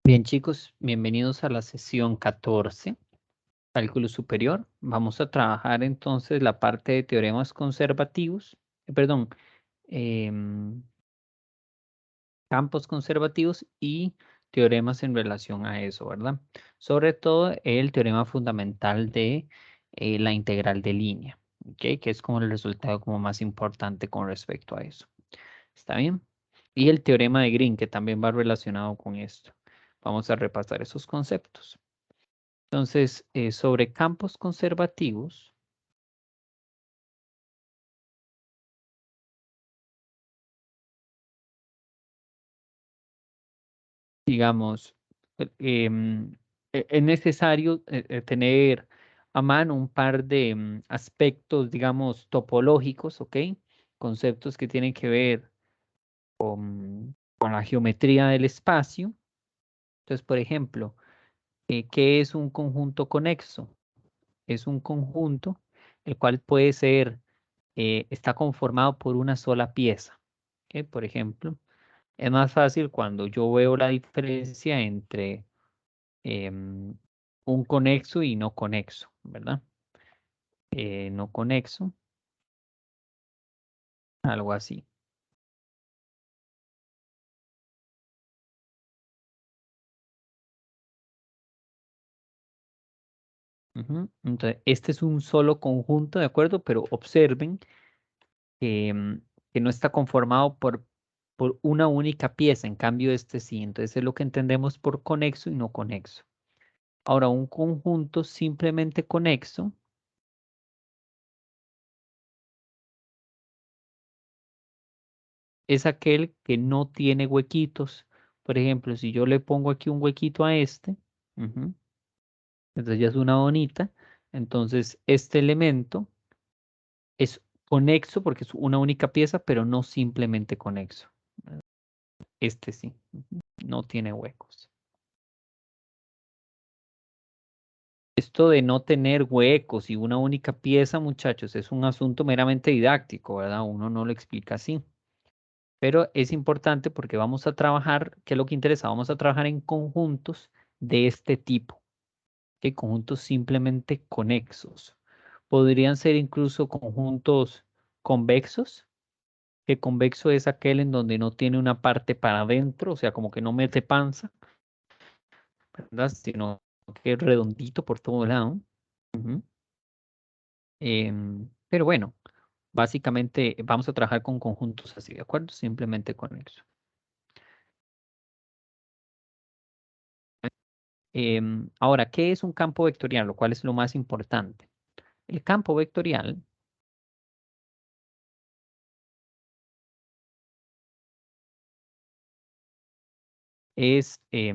Bien, chicos, bienvenidos a la sesión 14, cálculo superior. Vamos a trabajar entonces la parte de teoremas conservativos, perdón, em, campos conservativos y teoremas en relación a eso, ¿verdad? Sobre todo el teorema fundamental de la integral de línea, ¿ok? Que es como el resultado como más importante con respecto a eso. ¿Está bien? Y el teorema de Green, que también va relacionado con esto. Vamos a repasar esos conceptos. Entonces, sobre campos conservativos, digamos, es necesario tener a mano un par de aspectos, digamos, topológicos, ¿ok? Conceptos que tienen que ver con la geometría del espacio. Entonces, por ejemplo, ¿qué es un conjunto conexo? Es un conjunto el cual puede ser, está conformado por una sola pieza. ¿Ok? Por ejemplo, es más fácil cuando yo veo la diferencia entre un conexo y no conexo, ¿verdad? No conexo, algo así. Ujú. Entonces, este es un solo conjunto, ¿de acuerdo? Pero observen que no está conformado por una única pieza, en cambio este sí. Entonces es lo que entendemos por conexo y no conexo. Ahora, un conjunto simplemente conexo es aquel que no tiene huequitos. Por ejemplo, si yo le pongo aquí un huequito a este, ujú, entonces ya es una bonita. Entonces, este elemento es conexo porque es una única pieza, pero no simplemente conexo. Este sí, ujú, no tiene huecos. Esto de no tener huecos y una única pieza, muchachos, es un asunto meramente didáctico, ¿verdad? Uno no lo explica así. Pero es importante porque vamos a trabajar, ¿qué es lo que interesa? Vamos a trabajar en conjuntos de este tipo, que conjuntos simplemente conexos. Podrían ser incluso conjuntos convexos, que convexo es aquel en donde no tiene una parte para adentro, o sea, como que no mete panza, ¿verdad? Sino que es redondito por todo lado. Ujú. Pero bueno, básicamente vamos a trabajar con conjuntos así, ¿de acuerdo? Simplemente conexos. Ahora, ¿qué es un campo vectorial? Lo cual es lo más importante. El campo vectorial es, eh,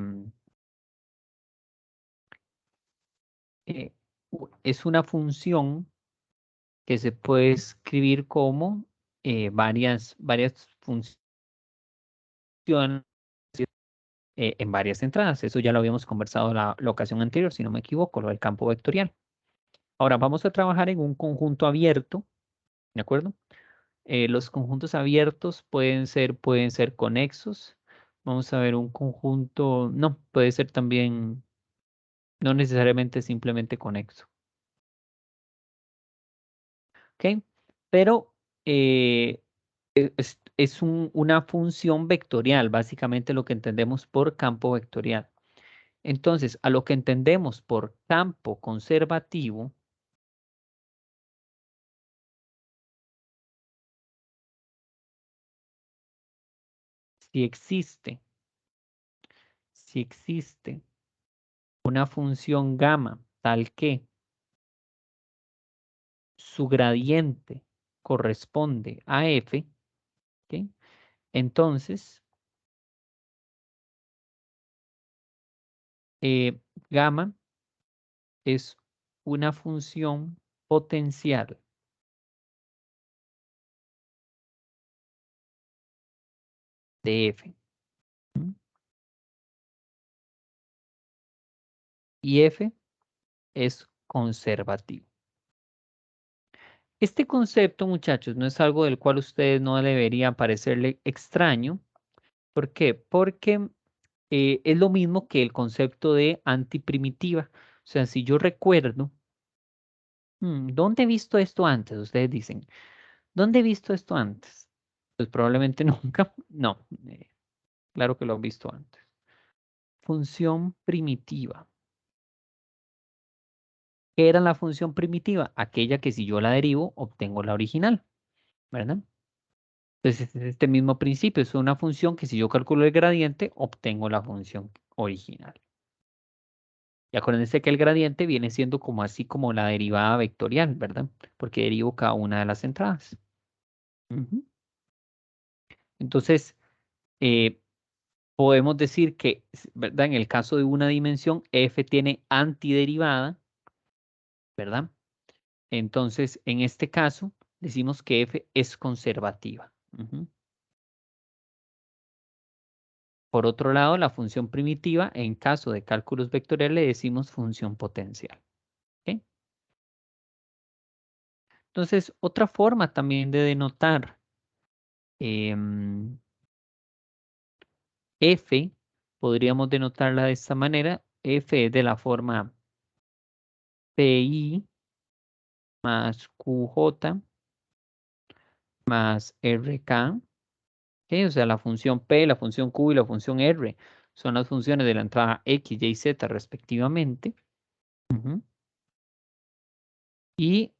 es una función que se puede escribir como varias funciones en varias entradas. Eso ya lo habíamos conversado la ocasión anterior, si no me equivoco, lo del campo vectorial. Ahora vamos a trabajar en un conjunto abierto, ¿de acuerdo? Los conjuntos abiertos pueden ser conexos. Vamos a ver un conjunto, no, puede ser también, no necesariamente simplemente conexo. ¿Ok? Pero es una función vectorial, básicamente lo que entendemos por campo vectorial. Entonces, a lo que entendemos por campo conservativo, si existe, si existe una función gamma tal que su gradiente corresponde a f, ¿ok? Entonces, eh, gamma es una función potencial de f. ¿M? Y f es conservativo. Este concepto, muchachos, no es algo del cual ustedes no deberían parecerle extraño. ¿Por qué? Porque es lo mismo que el concepto de antiprimitiva. O sea, si yo recuerdo, ¿dónde he visto esto antes? Ustedes dicen, ¿dónde he visto esto antes? Pues probablemente nunca. No, claro que lo han visto antes. Función primitiva. ¿Qué era la función primitiva? Aquella que si yo la derivo, obtengo la original, ¿verdad? Entonces, es este mismo principio. Es una función que si yo calculo el gradiente, obtengo la función original. Y acuérdense que el gradiente viene siendo como así como la derivada vectorial, ¿verdad? Porque derivo cada una de las entradas. Ujú. Entonces, eh, podemos decir que, ¿verdad? En el caso de una dimensión, f tiene antiderivada, ¿verdad? Entonces, en este caso, decimos que f es conservativa. Ujú. Por otro lado, la función primitiva, en caso de cálculos vectoriales, le decimos función potencial. ¿Ok? Entonces, otra forma también de denotar em, f, podríamos denotarla de esta manera. F es de la forma pi más qj más rk. ¿Ok? O sea, la función p, la función q y la función r son las funciones de la entrada x, y, z respectivamente. Ujú. Y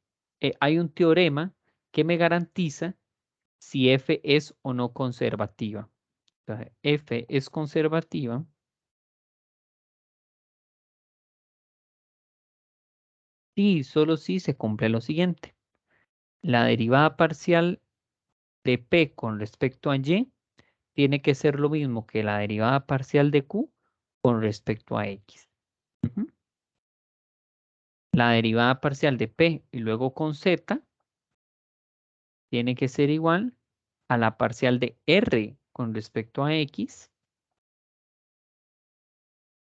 hay un teorema que me garantiza si f es o no conservativa. Entonces, f es conservativa y solo si se cumple lo siguiente. La derivada parcial de p con respecto a y tiene que ser lo mismo que la derivada parcial de q con respecto a x. Ujú. La derivada parcial de p y luego con z tiene que ser igual a la parcial de r con respecto a x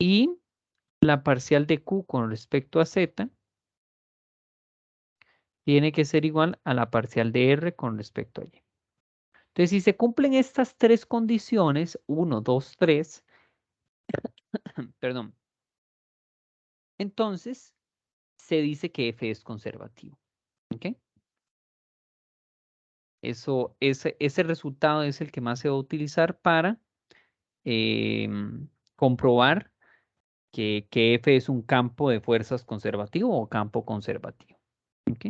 y la parcial de q con respecto a z tiene que ser igual a la parcial de r con respecto a y. Entonces, si se cumplen estas tres condiciones, 1, 2, 3, perdón, entonces se dice que f es conservativo. ¿Ok? Ese resultado es el que más se va a utilizar para comprobar que F es un campo de fuerzas conservativo o campo conservativo. ¿Ok?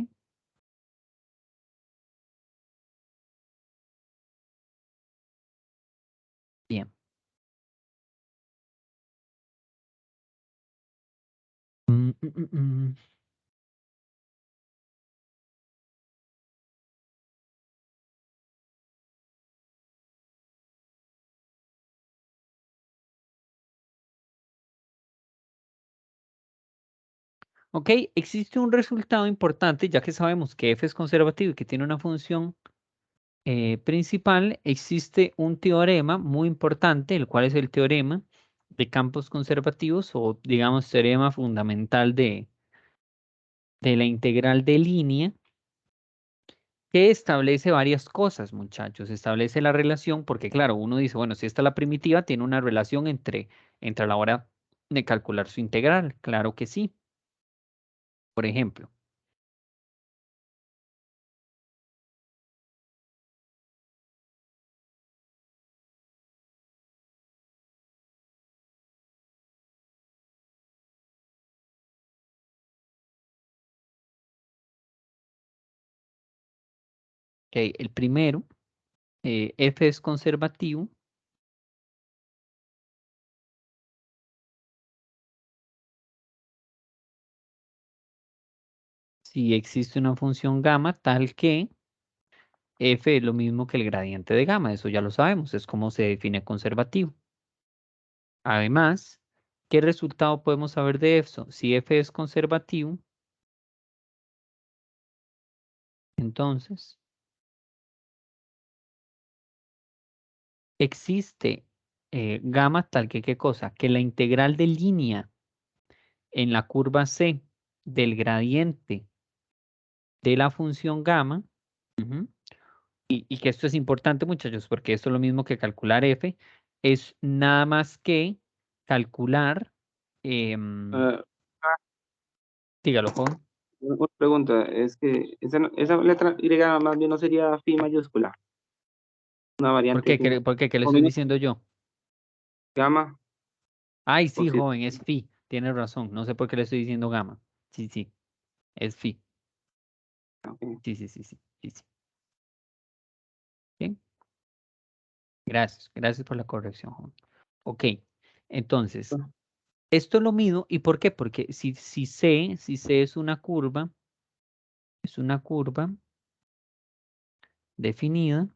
Bien. Mm, mm, mm, mm. Ok, existe un resultado importante, ya que sabemos que F es conservativo y que tiene una función principal, existe un teorema muy importante, el cual es el teorema de campos conservativos o, digamos, teorema fundamental de la integral de línea, que establece varias cosas, muchachos. Establece la relación, porque claro, uno dice, bueno, si esta es la primitiva, tiene una relación entre a la hora de calcular su integral. Claro que sí. Por ejemplo, que el primero, f es conservativo si existe una función gamma tal que f es lo mismo que el gradiente de gamma. Eso ya lo sabemos, es como se define conservativo. Además, ¿qué resultado podemos saber de eso? Si f es conservativo, entonces existe gamma tal que, ¿qué cosa? Que la integral de línea en la curva C del gradiente de la función gamma, ujú, y que esto es importante, muchachos, porque esto es lo mismo que calcular f, es nada más que calcular, Ah, dígalo, joven. una pregunta, es que esa letra Y más bien no sería phi mayúscula, una ¿Por variante de qué? phi mayúscula. ¿Por qué? ¿Qué le O estoy menos diciendo yo? gamma, Ay, o sí, si, joven, es phi. Tiene razón. No sé por qué le estoy diciendo gamma. Sí, sí, es phi. ok. Sí, sí, sí, sí, sí, sí. Bien. Gracias. Gracias por la corrección, joven. Ok. Entonces, esto lo mido. ¿Y por qué? Porque si C es una curva definida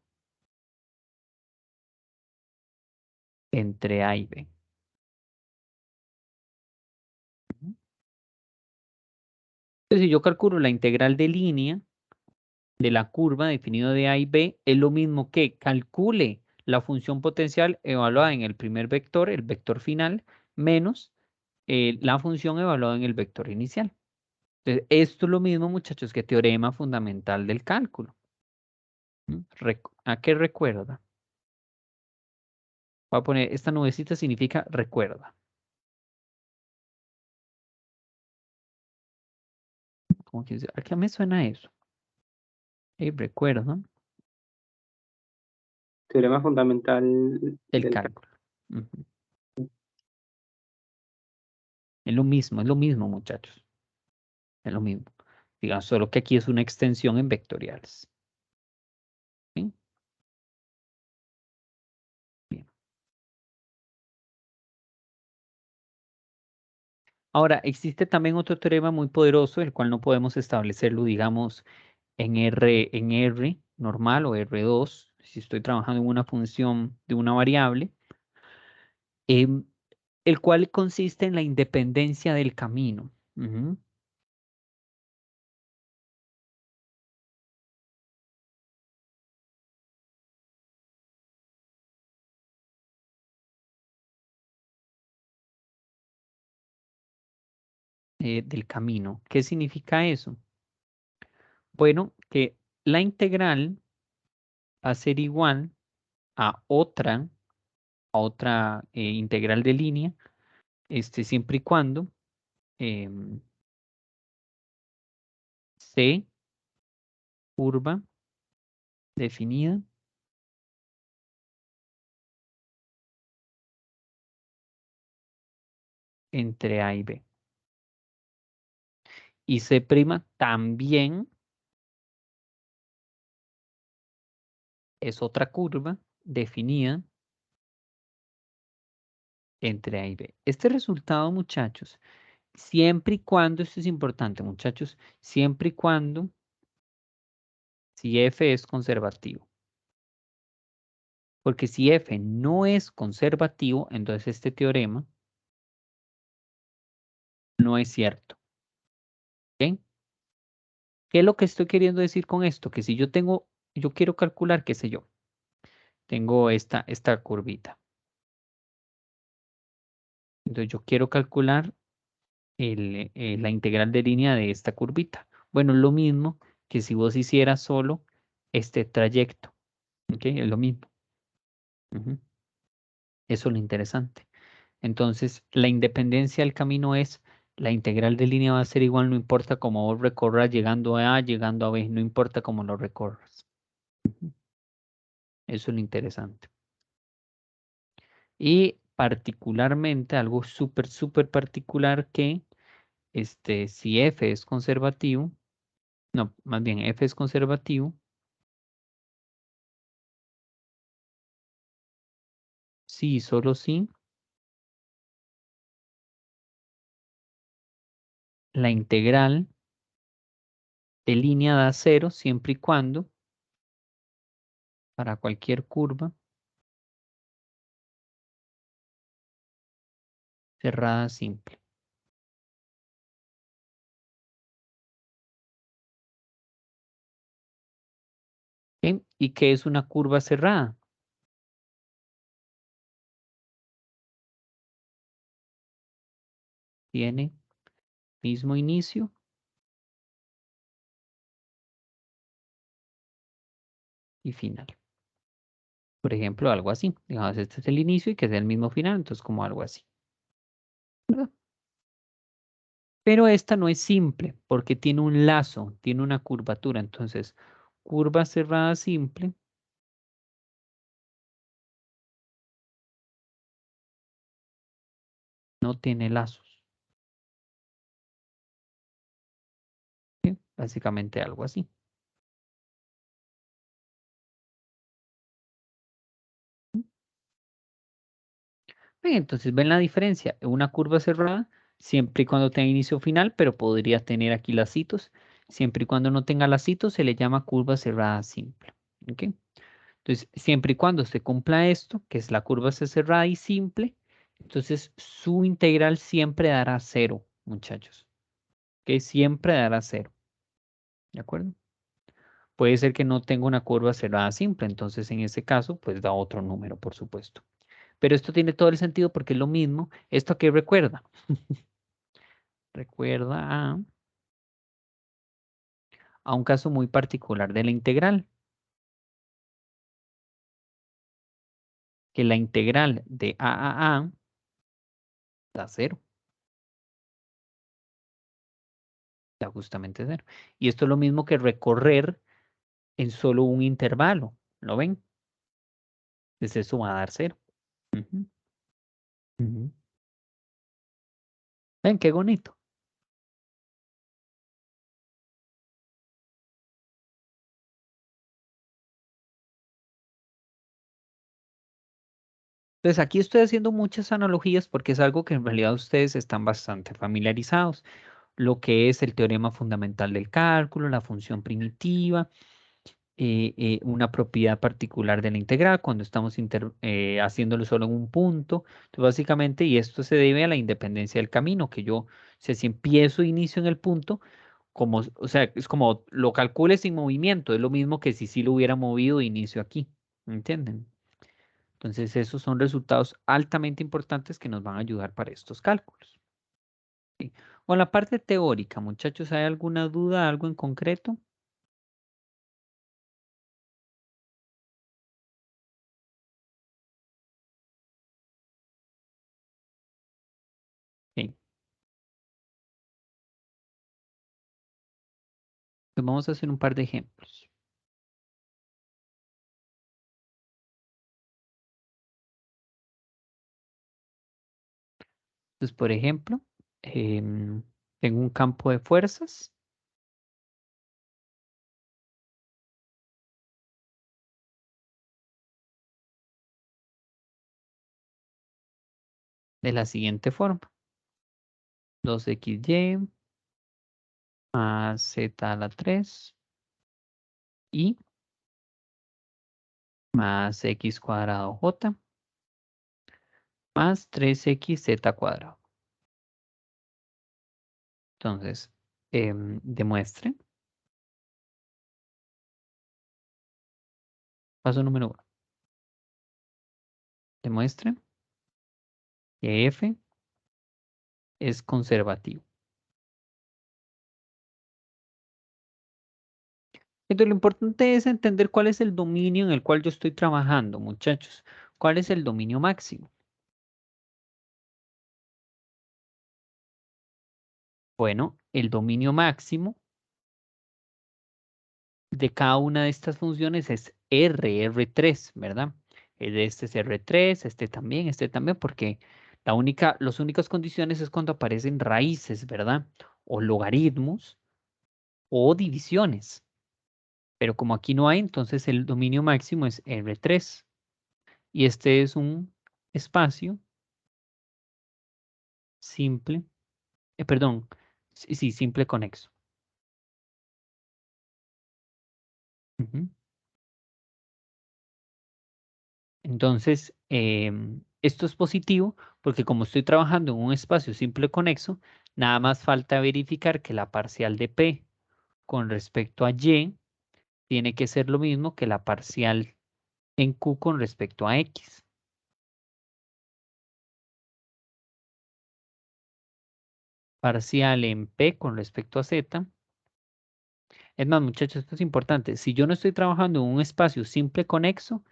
entre A y B. Entonces, si yo calculo la integral de línea de la curva definida de A y B, es lo mismo que calcule la función potencial evaluada en el primer vector, el vector final, menos la función evaluada en el vector inicial. Entonces, esto es lo mismo, muchachos, que teorema fundamental del cálculo. ¿A qué recuerda? Voy a poner, esta nubecita significa recuerda. ¿Cómo que dice? ¿A qué me suena eso? Recuerda Teorema fundamental del del cálculo. Ujú. es lo mismo, muchachos. Es lo mismo. Digamos, solo que aquí es una extensión en vectoriales. ¿Sí? Bien. Ahora, existe también otro teorema muy poderoso, el cual no podemos establecerlo, digamos, en R normal o R2, si estoy trabajando en una función de una variable, em, el cual consiste en la independencia del camino. Ujú. Del camino. ¿Qué significa eso? Bueno, que la integral va a ser igual a otra integral de línea, siempre y cuando em, C, curva definida entre A y B. Y C' también es otra curva definida entre A y B. Este resultado, muchachos, siempre y cuando, esto es importante, muchachos, siempre y cuando, si F es conservativo. Porque si F no es conservativo, entonces este teorema no es cierto. ¿Ok? ¿Qué es lo que estoy queriendo decir con esto? Que si yo quiero calcular, qué sé yo, tengo esta curvita. Entonces yo quiero calcular la integral de línea de esta curvita. Bueno, es lo mismo que si vos hicieras solo este trayecto. ¿Ok? Es lo mismo. Ujú. Eso es lo interesante. Entonces, la independencia del camino es la integral de línea va a ser igual, no importa cómo vos recorras llegando a A, llegando a B, no importa cómo lo recorras. Ujú. Eso es lo interesante. Y particularmente, algo súper, súper particular que si F es conservativo, no, más bien F es conservativo, sí, solo sí, la integral de línea da cero siempre y cuando para cualquier curva cerrada simple. ¿Ok? ¿Y qué es una curva cerrada? Tiene mismo inicio y final. Por ejemplo, algo así. Digamos, este es el inicio y que es el mismo final, entonces como algo así. ¿verdad? Pero esta no es simple porque tiene un lazo, tiene una curvatura. Entonces, curva cerrada simple no tiene lazos. ¿Sí? Básicamente algo así. Bien, entonces ven la diferencia. Una curva cerrada, siempre y cuando tenga inicio o final, pero podría tener aquí lacitos. Siempre y cuando no tenga lacitos, se le llama curva cerrada simple. ¿Ok? Entonces, siempre y cuando se cumpla esto, que es la curva cerrada y simple, entonces su integral siempre dará cero, muchachos. Que siempre dará cero. ¿De acuerdo? Puede ser que no tenga una curva cerrada simple, entonces en ese caso, pues da otro número, por supuesto. Pero esto tiene todo el sentido porque es lo mismo. ¿Esto qué recuerda? Recuerda a un caso muy particular de la integral, que la integral de a da cero, da justamente cero. Y esto es lo mismo que recorrer en solo un intervalo, ¿lo ven? Entonces eso va a dar cero. Ujú, ujú. ¿Ven qué bonito? Entonces aquí estoy haciendo muchas analogías porque es algo que en realidad ustedes están bastante familiarizados. Lo que es el teorema fundamental del cálculo, la función primitiva, una propiedad particular de la integral cuando estamos haciéndolo solo en un punto. Entonces, básicamente, y esto se debe a la independencia del camino, que yo, o sea, si empiezo e inicio en el punto, como, o sea, es como lo calcule sin movimiento, es lo mismo que si sí lo hubiera movido e inicio aquí, ¿entienden? Entonces, esos son resultados altamente importantes que nos van a ayudar para estos cálculos. ¿Sí? O la parte teórica, muchachos, ¿hay alguna duda, algo en concreto? Sí. Pues vamos a hacer un par de ejemplos. Entonces, por ejemplo, tengo un campo de fuerzas de la siguiente forma. 2xy más z a la 3 y más x cuadrado j más 3xz cuadrado. Entonces, demuestre. Paso número 1. Demuestre que f es conservativo. Entonces, lo importante es entender cuál es el dominio en el cual yo estoy trabajando, muchachos. ¿Cuál es el dominio máximo? Bueno, el dominio máximo de cada una de estas funciones es R3, ¿verdad? Este es R3, este también, porque las únicas condiciones es cuando aparecen raíces, ¿verdad? O logaritmos o divisiones. Pero como aquí no hay, entonces el dominio máximo es R3. Y este es un espacio simple, perdón, sí, simple conexo. Ujú. Entonces, esto es positivo porque como estoy trabajando en un espacio simple conexo, nada más falta verificar que la parcial de P con respecto a Y tiene que ser lo mismo que la parcial en Q con respecto a X. Parcial en P con respecto a Z. Es más, muchachos, esto es importante. Si yo no estoy trabajando en un espacio simple conexo,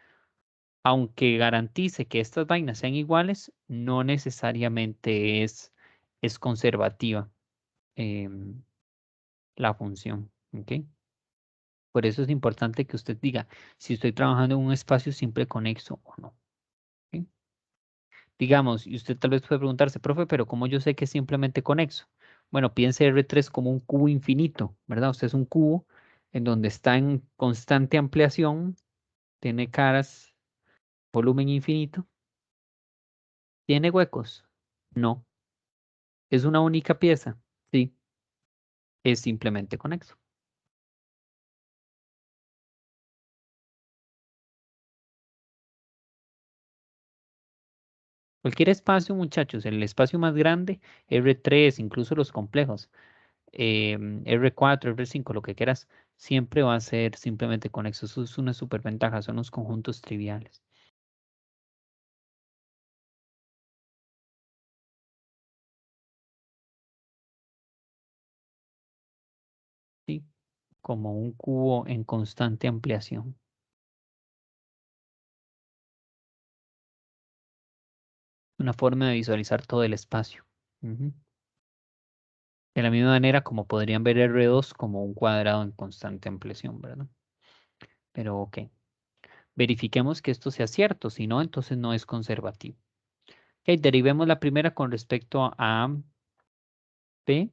aunque garantice que estas vainas sean iguales, no necesariamente es es conservativa la función, ¿ok? Por eso es importante que usted diga si estoy trabajando en un espacio simple conexo o no. ¿Ok? Digamos, y usted tal vez puede preguntarse, profe, pero ¿cómo yo sé que es simplemente conexo? Bueno, piense R3 como un cubo infinito, ¿verdad? Usted es un cubo en donde está en constante ampliación, tiene caras, volumen infinito. ¿Tiene huecos? No. ¿Es una única pieza? Sí. Es simplemente conexo. Cualquier espacio, muchachos, el espacio más grande, R3, incluso los complejos, R4, R5, lo que quieras, siempre va a ser simplemente conexo. Eso es una superventaja, son los conjuntos triviales. ¿Sí? Como un cubo en constante ampliación. Una forma de visualizar todo el espacio. Ujú. De la misma manera como podrían ver R2 como un cuadrado en constante ampliación, ¿verdad? Pero ok. Verifiquemos que esto sea cierto, si no, entonces no es conservativo. Ok, derivemos la primera con respecto a P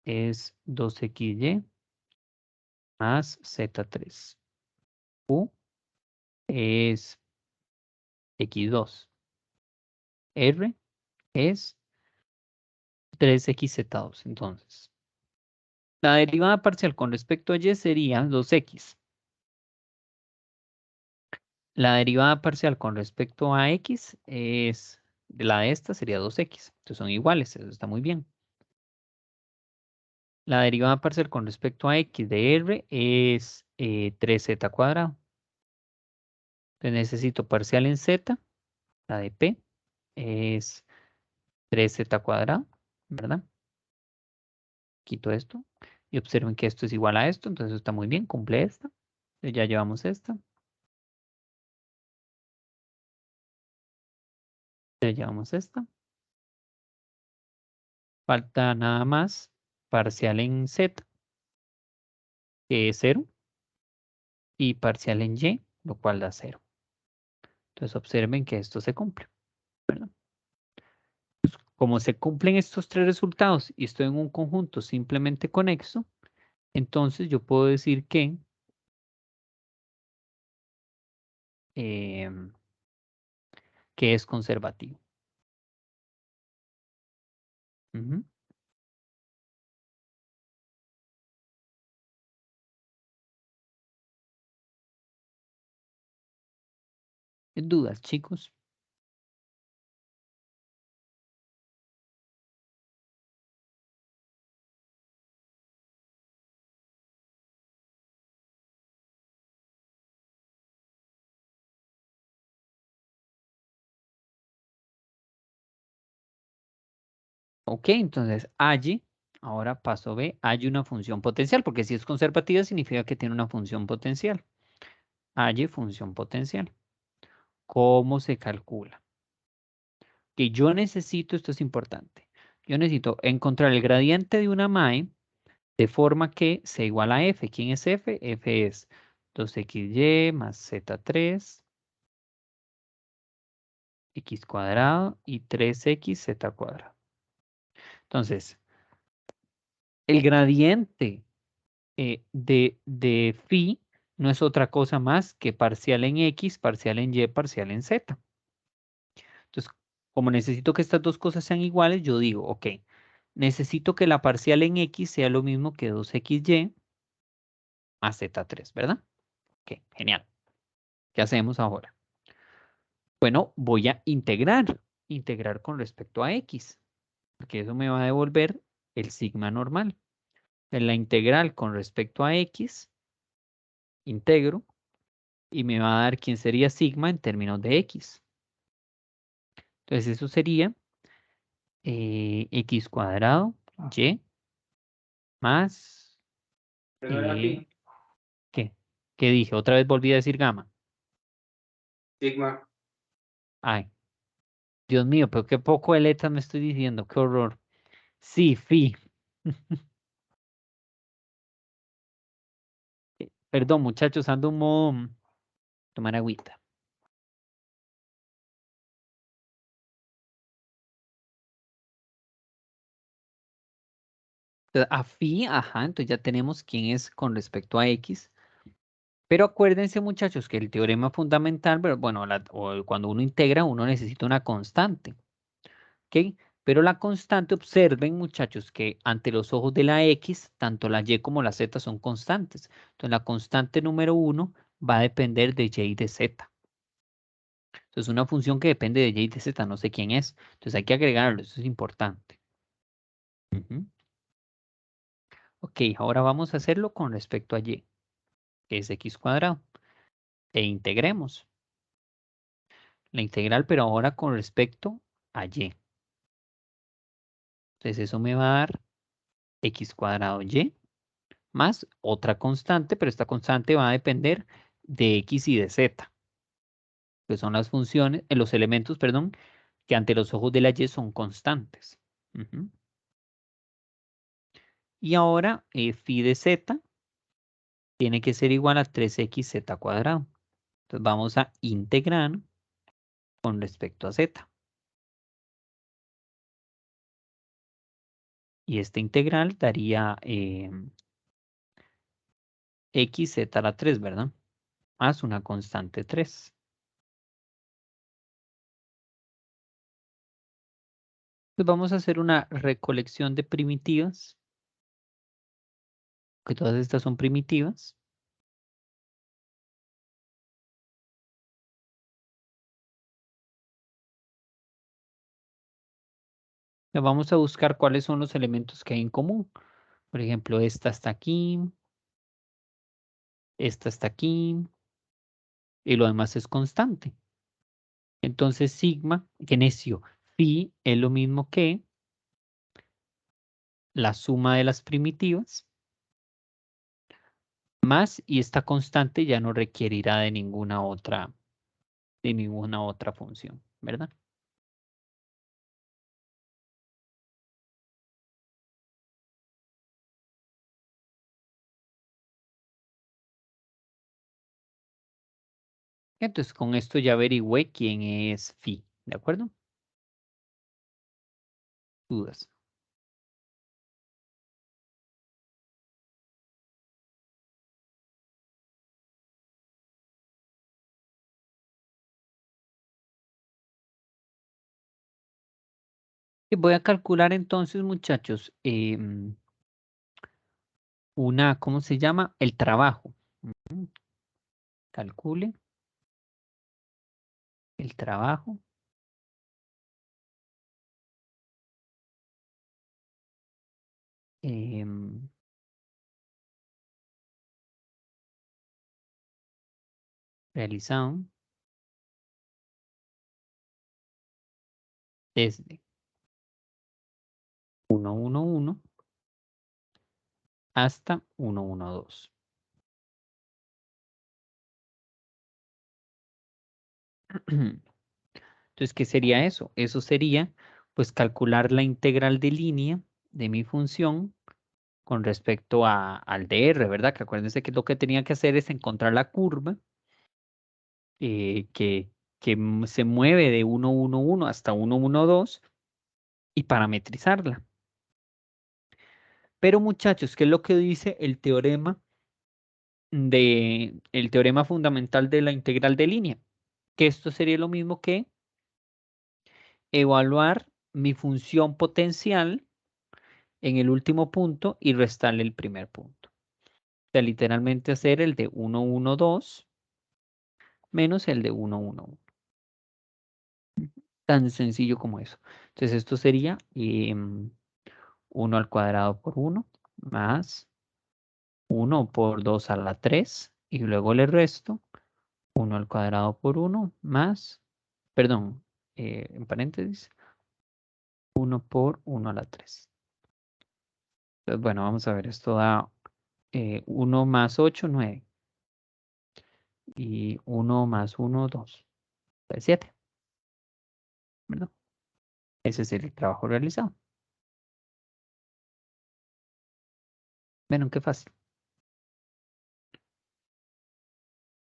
es 2XY más Z3. U es X2. R es 3XZ2. Entonces, la derivada parcial con respecto a Y sería 2X. La derivada parcial con respecto a X es, la de esta sería 2X. Entonces son iguales, eso está muy bien. La derivada parcial con respecto a X de R es 3Z cuadrado. Entonces necesito parcial en Z, la de P es 3Z cuadrado, ¿verdad? Quito esto y observen que esto es igual a esto, entonces está muy bien, cumple esta. Entonces ya llevamos esta, ya llevamos esta. Falta nada más parcial en Z, que es 0, y parcial en Y, lo cual da 0. Entonces observen que esto se cumple, ¿verdad? Como se cumplen estos tres resultados y estoy en un conjunto simplemente conexo, entonces yo puedo decir em, que es conservativo. Ujú. ¿Dudas, chicos? Ok, entonces allí, ahora paso B, hay una función potencial, porque si es conservativa significa que tiene una función potencial. Hay función potencial. ¿Cómo se calcula? Que yo necesito, esto es importante, yo necesito encontrar el gradiente de una MAE de forma que sea igual a F. ¿Quién es F? F es 2XY más Z3, X cuadrado y 3XZ cuadrado. Entonces, el gradiente de phi no es otra cosa más que parcial en X, parcial en Y, parcial en Z. Entonces, como necesito que estas dos cosas sean iguales, yo digo, ok, necesito que la parcial en X sea lo mismo que 2XY más Z3, ¿verdad? Ok, genial. ¿Qué hacemos ahora? Bueno, voy a integrar con respecto a X, porque eso me va a devolver el sigma normal. En la integral con respecto a X, integro, y me va a dar quién sería sigma en términos de X. Entonces eso sería X cuadrado, Y, más, Pero era pi, ¿qué? ¿Qué dije? Otra vez volví a decir gamma. sigma. Ay, Dios mío, pero qué poco de letras me estoy diciendo, qué horror. Sí, phi. Perdón, muchachos, ando un modo tomar agüita. Entonces, a phi, ajá, entonces ya tenemos quién es con respecto a x. Pero acuérdense, muchachos, que el teorema fundamental, pero bueno, o cuando uno integra, uno necesita una constante. ¿Ok? Pero la constante, observen, muchachos, que ante los ojos de la x, tanto la y como la z son constantes. Entonces, la constante número 1 va a depender de y y de z. Entonces, una función que depende de y y de z, no sé quién es. Entonces, hay que agregarlo, eso es importante. Ujú. Ok, ahora vamos a hacerlo con respecto a y, que es x cuadrado. E integremos la integral, pero ahora con respecto a y. Entonces, eso me va a dar x cuadrado y más otra constante, pero esta constante va a depender de x y de z, que son las funciones, los elementos, perdón, que ante los ojos de la y son constantes. Ujú. Y ahora phi de z tiene que ser igual a 3xz cuadrado. Entonces vamos a integrar con respecto a z. Y esta integral daría xz a la 3, ¿verdad? Más una constante 3. Entonces vamos a hacer una recolección de primitivas, que todas estas son primitivas. Vamos a buscar cuáles son los elementos que hay en común. Por ejemplo, esta está aquí, y lo demás es constante. Entonces, sigma, que necio, phi es lo mismo que la suma de las primitivas, más, y esta constante ya no requerirá de ninguna otra función, ¿verdad? Entonces, con esto ya averigüé quién es phi, ¿de acuerdo? Dudas. Y voy a calcular entonces, muchachos, ¿cómo se llama? El trabajo. Ujú. Calcule el trabajo em, realizado desde 1, 1, 1 hasta 1, 1, 2. Entonces, ¿qué sería eso? Eso sería, pues, calcular la integral de línea de mi función con respecto al dr, ¿verdad? Que acuérdense que lo que tenía que hacer es encontrar la curva que se mueve de 1, 1, 1 hasta 1, 1, 2 y parametrizarla. Pero muchachos, ¿qué es lo que dice el teorema fundamental de la integral de línea? Que esto sería lo mismo que evaluar mi función potencial en el último punto y restarle el primer punto. O sea, literalmente hacer el de 1, 1, 2 menos el de 1, 1, 1. Tan sencillo como eso. Entonces esto sería 1 al cuadrado por 1 más 1 por 2 a la 3 y luego le resto 1 al cuadrado por 1 más, perdón, en paréntesis, 1 por 1 a la 3. Entonces, bueno, vamos a ver, esto da 1 más 8, 9. Y 1 más 1, 2. 7, ¿verdad? Ese es el trabajo realizado. Bueno, qué fácil.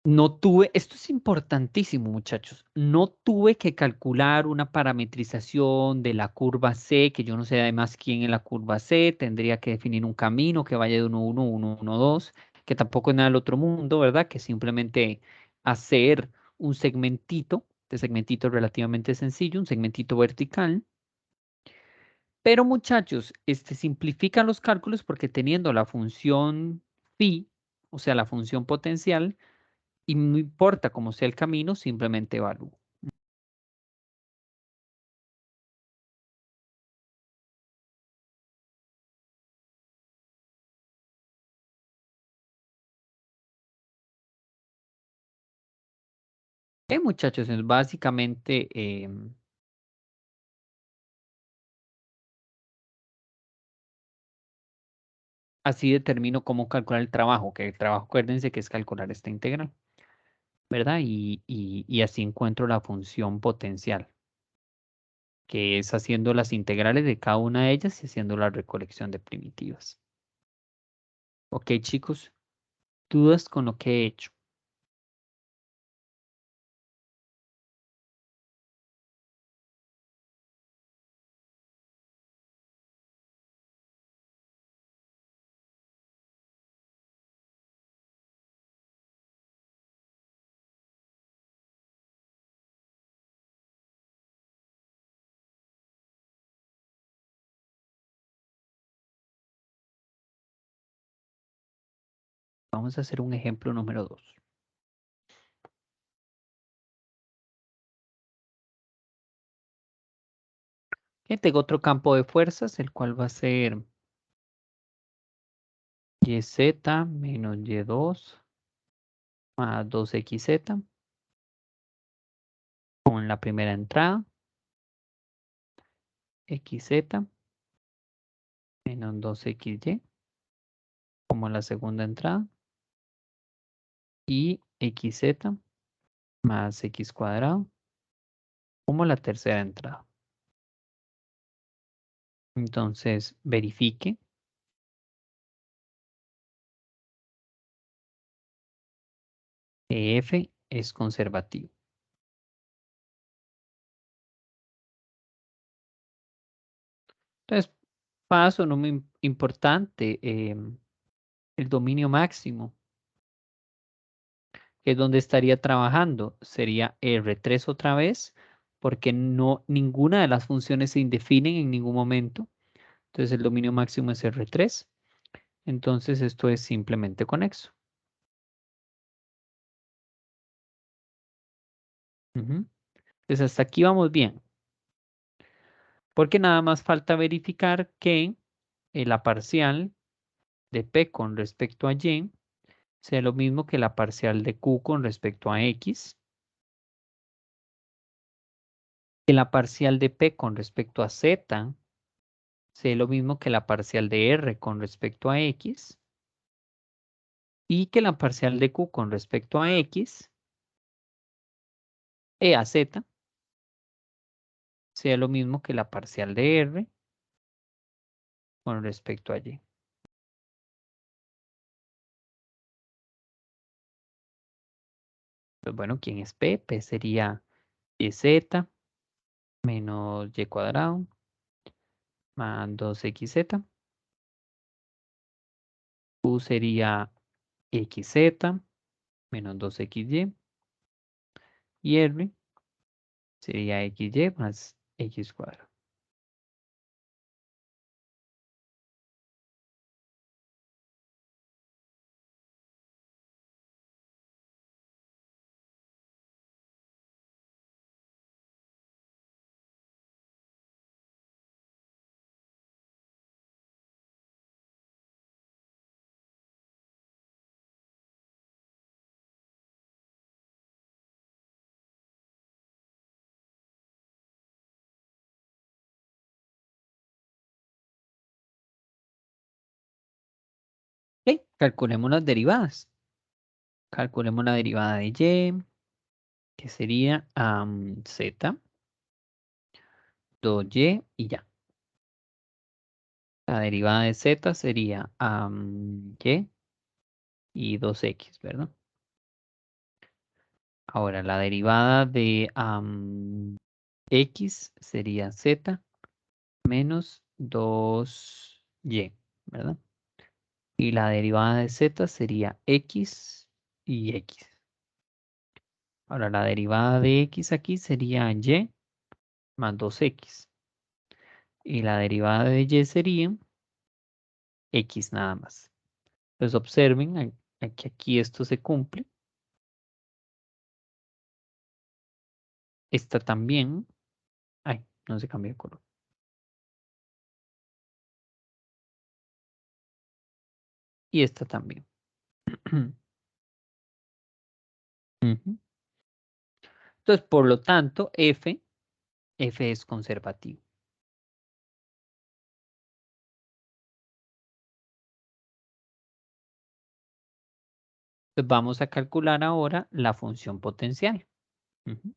No tuve, esto es importantísimo, muchachos. No tuve que calcular una parametrización de la curva C, que yo no sé además quién es la curva C. Tendría que definir un camino que vaya de 1, 1, 1, 1, 2, que tampoco es nada del otro mundo, ¿verdad? Que simplemente hacer un segmentito, de segmentito relativamente sencillo, un segmentito vertical. Pero muchachos, simplifican los cálculos porque teniendo la función phi, o sea, la función potencial, y no importa cómo sea el camino, simplemente evalúo. Muchachos, es básicamente así determino cómo calcular el trabajo, que el trabajo, acuérdense que es calcular esta integral, ¿verdad? Y así encuentro la función potencial, que es haciendo las integrales de cada una de ellas y haciendo la recolección de primitivas. Ok, chicos, dudas con lo que he hecho. Vamos a hacer un ejemplo número 2. Tengo otro campo de fuerzas, el cual va a ser YZ menos Y2 más 2XZ con la primera entrada, XZ menos 2XY como la segunda entrada y XZ más X cuadrado como la tercera entrada. Entonces, verifique que F es conservativo. Entonces, paso no muy importante, el dominio máximo, que es donde estaría trabajando, sería R3 otra vez, porque no, ninguna de las funciones se indefinen en ningún momento. Entonces, el dominio máximo es R3. Entonces, esto es simplemente conexo. Entonces, hasta aquí vamos bien. Porque nada más falta verificar que la parcial de P con respecto a Y sea lo mismo que la parcial de Q con respecto a X, que la parcial de P con respecto a Z sea lo mismo que la parcial de R con respecto a X, y que la parcial de Q con respecto a X, a Z, sea lo mismo que la parcial de R con respecto a Y. Pues bueno, ¿quién es P? P sería YZ menos Y cuadrado más 2XZ. Q sería XZ menos 2XY. Y R sería XY más X cuadrado. Ok, calculemos las derivadas. Calculemos la derivada de Y, que sería Z, 2y y ya. La derivada de z sería y 2x, ¿verdad? Ahora, la derivada de x sería z menos 2y, ¿verdad? Y la derivada de z sería x y x. Ahora, la derivada de x aquí sería y más 2x. Y la derivada de y sería x nada más. Entonces observen que aquí esto se cumple. Esta también. Ay, no se cambió de color. Y esta también. Ujú. Entonces, por lo tanto, F es conservativo. Entonces, vamos a calcular ahora la función potencial. Ujú.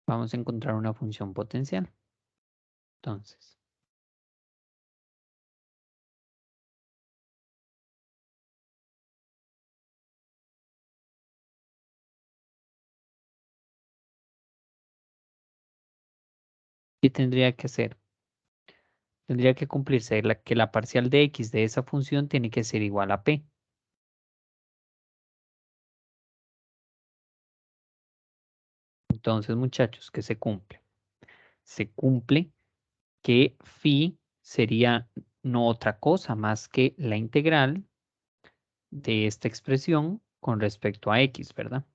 Vamos a encontrar una función potencial. Entonces, ¿qué tendría que hacer? Tendría que cumplirse que la parcial de x de esa función tiene que ser igual a p. Entonces, muchachos, ¿qué se cumple? Se cumple que phi sería no otra cosa más que la integral de esta expresión con respecto a x, ¿verdad?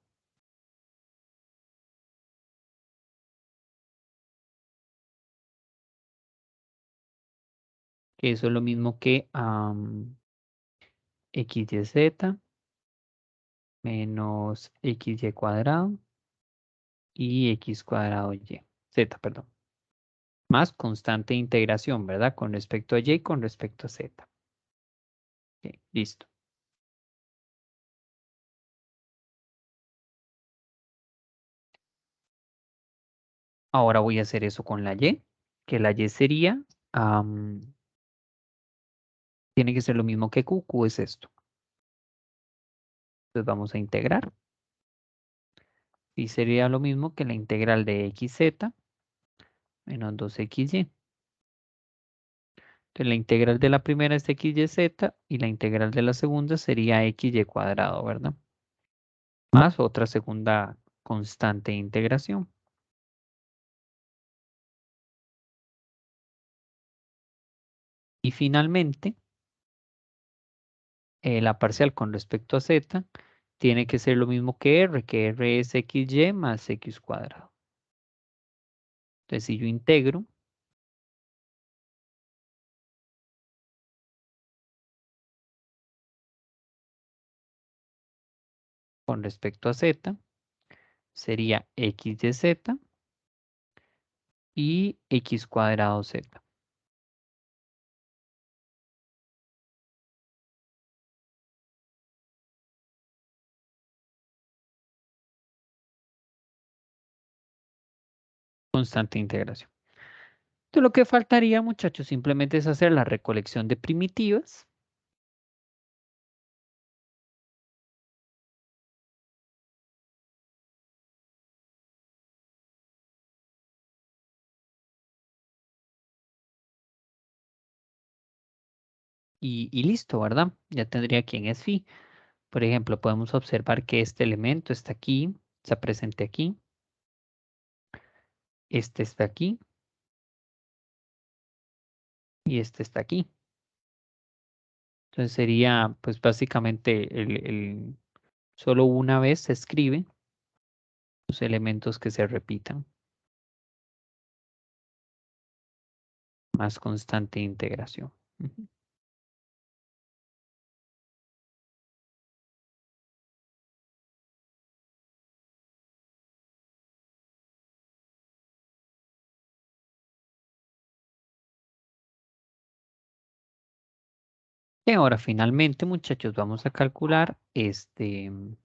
Que eso es lo mismo que x y z menos xy cuadrado y x cuadrado y, z, perdón. Más constante de integración, ¿verdad? Con respecto a y y con respecto a z. Ok, listo. Ahora voy a hacer eso con la y, que la y sería, tiene que ser lo mismo que q, q es esto. Entonces vamos a integrar. Y sería lo mismo que la integral de xz menos 2xy. Entonces la integral de la primera es xyz y la integral de la segunda sería xy cuadrado, ¿verdad? Más otra segunda constante de integración. Y finalmente, la parcial con respecto a z tiene que ser lo mismo que r es xy más x cuadrado. Entonces si yo integro, con respecto a z, sería xyz y x cuadrado z. Constante de integración. Entonces lo que faltaría, muchachos, simplemente es hacer la recolección de primitivas. Y listo, ¿verdad? Ya tendría quién es phi. Por ejemplo, podemos observar que este elemento está aquí, está presente aquí. Este está aquí. Y este está aquí. Entonces sería, pues básicamente, solo una vez se escribe los elementos que se repitan. Más constante de integración. Ujú. Y ahora finalmente, muchachos, vamos a calcular em,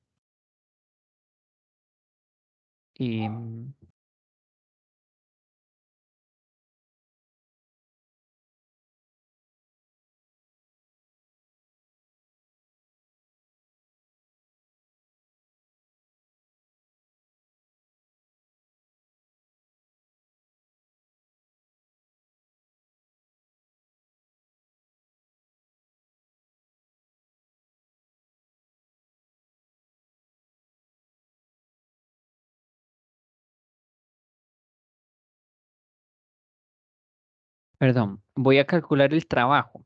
perdón, voy a calcular el trabajo.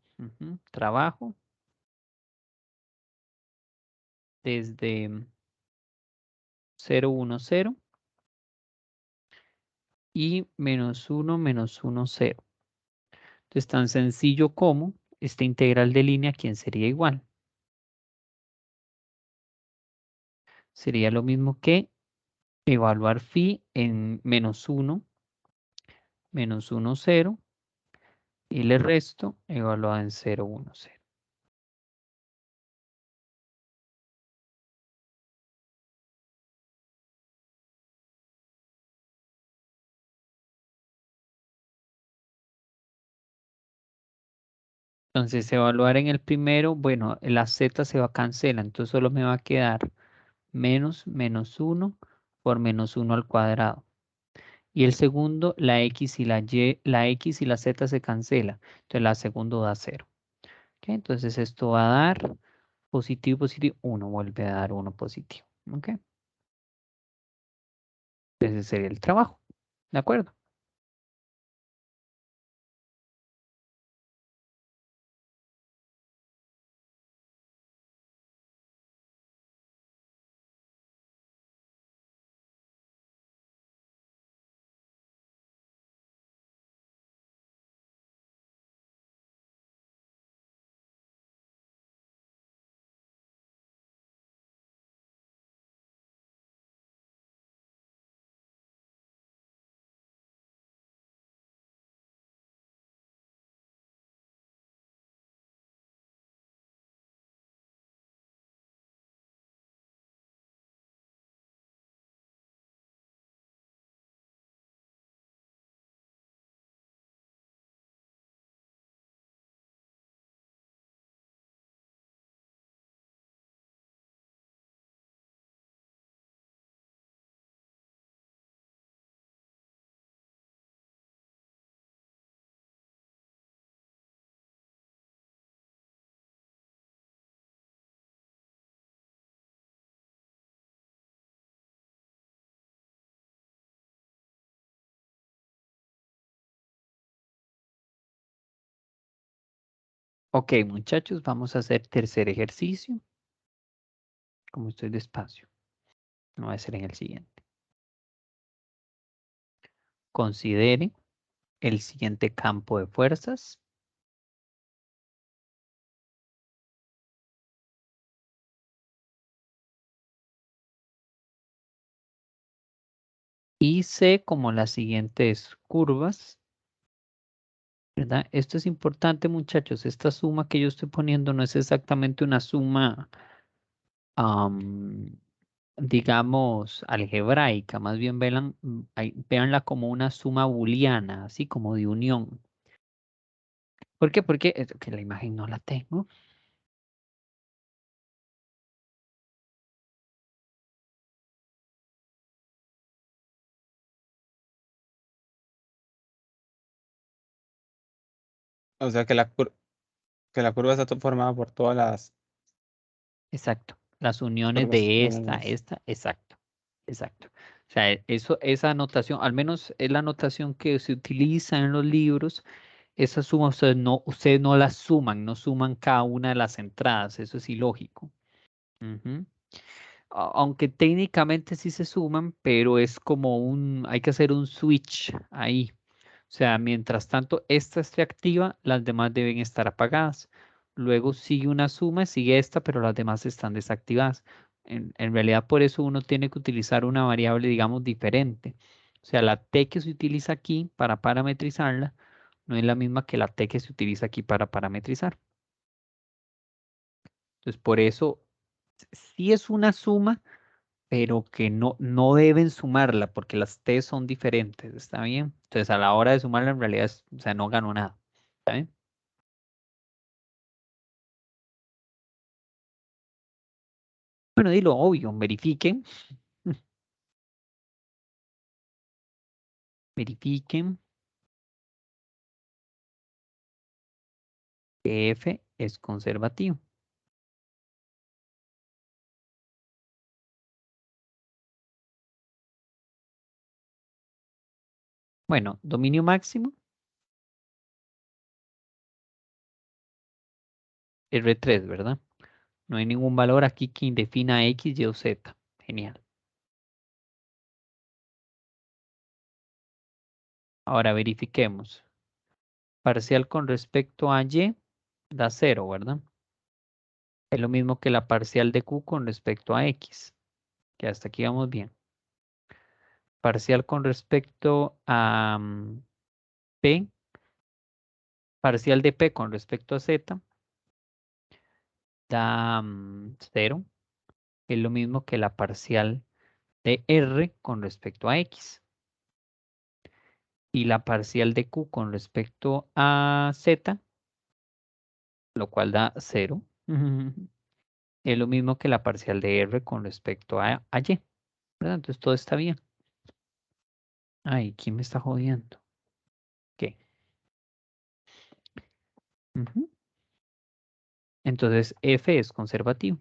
Trabajo desde 0, 1, 0 y -1, -1, 0. Entonces, tan sencillo como esta integral de línea, ¿quién sería igual? Sería lo mismo que evaluar phi en -1, -1, 0 y le resto evaluado en 0, 1, 0. Entonces, evaluar en el primero, bueno, la z se va a cancelar, entonces solo me va a quedar menos -1 por -1 al cuadrado. Y el segundo, la x y la x y la z se cancela. Entonces la segundo da 0. ¿Ok? Entonces esto va a dar positivo, positivo, 1 vuelve a dar 1 positivo. ¿Ok? Ese sería el trabajo. ¿De acuerdo? Ok, muchachos, vamos a hacer tercer ejercicio. Como estoy despacio, no va a ser en el siguiente. Considere el siguiente campo de fuerzas. Y C como las siguientes curvas, ¿verdad? Esto es importante, muchachos. Esta suma que yo estoy poniendo no es exactamente una suma, digamos, algebraica. Más bien véanla como una suma booleana, así como de unión. ¿Por qué? Porque que la imagen no la tengo. O sea que que la curva está formada por todas las Exacto. Las uniones curvas. de Bueno, no sé. exacto. Exacto. O sea, esa anotación, al menos es la anotación que se utiliza en los libros. Esa suma ustedes no la suman, no suman cada una de las entradas, eso es ilógico. Ujú. Aunque técnicamente sí se suman, pero es como hay que hacer un switch ahí. O sea, mientras tanto esta esté activa, las demás deben estar apagadas. Luego sigue una suma, sigue esta, pero las demás están desactivadas. En realidad por eso uno tiene que utilizar una variable, digamos, diferente. O sea, la t que se utiliza aquí para parametrizarla no es la misma que la t que se utiliza aquí para parametrizar. Entonces, por eso sí es una suma, pero que no deben sumarla porque las t son diferentes, ¿está bien? Entonces, a la hora de sumarla, en realidad, o sea, no gano nada, ¿está bien? Bueno, dilo obvio, verifiquen, verifiquen que F es conservativo. Bueno, dominio máximo, R3, ¿verdad? No hay ningún valor aquí que indefina X, Y o Z. Genial. Ahora verifiquemos. Parcial con respecto a Y da 0, ¿verdad? Es lo mismo que la parcial de Q con respecto a X, que hasta aquí vamos bien. Parcial con respecto a P, parcial de P con respecto a Z da 0. Es lo mismo que la parcial de R con respecto a X. Y la parcial de Q con respecto a Z, lo cual da 0. Es lo mismo que la parcial de R con respecto a Y, ¿verdad? Entonces todo está bien. Ay, ¿quién me está jodiendo? ¿Qué? Ujú. Entonces F es conservativo.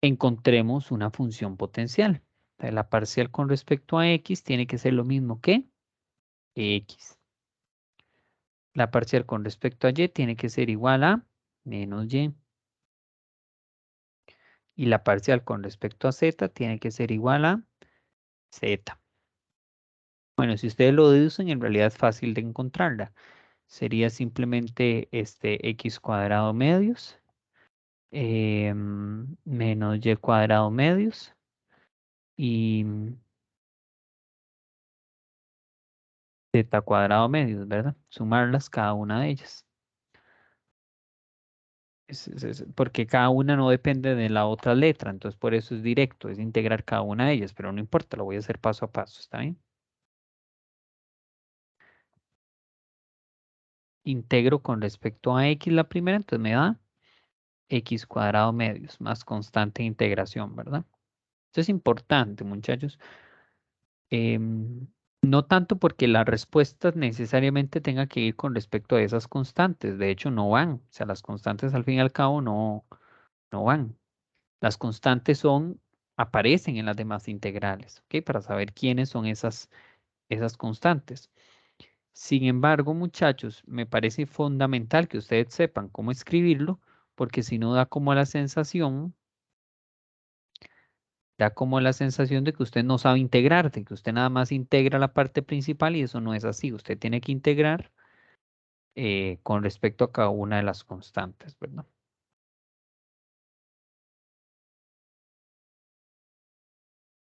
Encontremos una función potencial. La parcial con respecto a X tiene que ser lo mismo que X. La parcial con respecto a Y tiene que ser igual a menos Y. Y la parcial con respecto a Z tiene que ser igual a Z. Bueno, si ustedes lo deducen, en realidad es fácil de encontrarla. Sería simplemente este x cuadrado medios menos y cuadrado medios y z cuadrado medios, ¿verdad? Sumarlas cada una de ellas. Porque cada una no depende de la otra letra, entonces por eso es directo, es integrar cada una de ellas, pero no importa, lo voy a hacer paso a paso, ¿está bien? Integro con respecto a x la primera, entonces me da x cuadrado medios más constante de integración, ¿verdad? Esto es importante, muchachos. No tanto porque la respuesta necesariamente tenga que ir con respecto a esas constantes, de hecho no van, o sea, las constantes al fin y al cabo no van. Las constantes aparecen en las demás integrales, ¿ok? Para saber quiénes son esas constantes. Sin embargo, muchachos, me parece fundamental que ustedes sepan cómo escribirlo, porque si no da como la sensación de que usted no sabe integrar, de que usted nada más integra la parte principal y eso no es así. Usted tiene que integrar con respecto a cada una de las constantes, ¿verdad?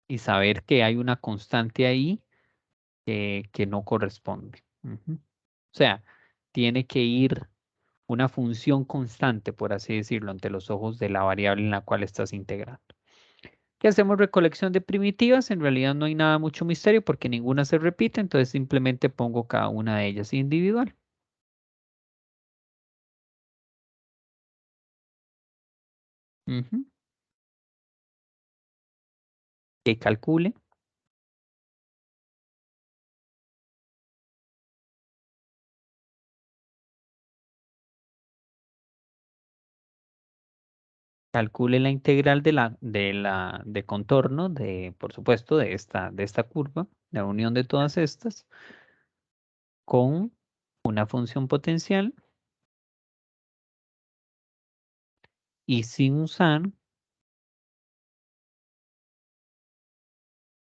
Y saber que hay una constante ahí que no corresponde. Ujú. O sea, tiene que ir una función constante, por así decirlo, ante los ojos de la variable en la cual estás integrando. ¿Qué hacemos? Recolección de primitivas. En realidad no hay nada mucho misterio porque ninguna se repite, entonces simplemente pongo cada una de ellas individual. Ujú. Que calcule la integral de contorno por supuesto, de esta curva, la unión de todas estas, con una función potencial y sin usar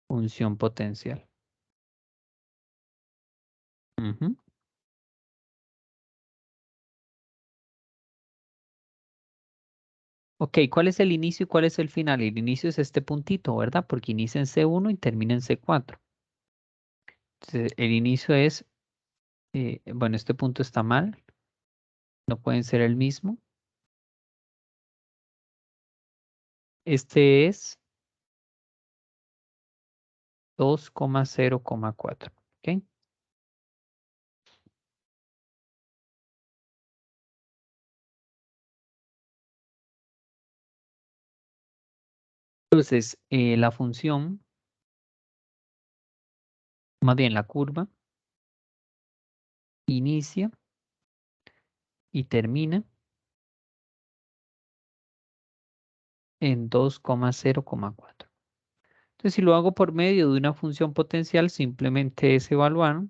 función potencial. Ujú. Ok, ¿cuál es el inicio y cuál es el final? El inicio es este puntito, ¿verdad? Porque inicia en C1 y termina en C4. Entonces, el inicio es, bueno, este punto está mal, no pueden ser el mismo. Este es 2,0,4. ¿Ok? Entonces, la función, más bien la curva, inicia y termina en 2,0,4. Entonces, si lo hago por medio de una función potencial, simplemente es evaluar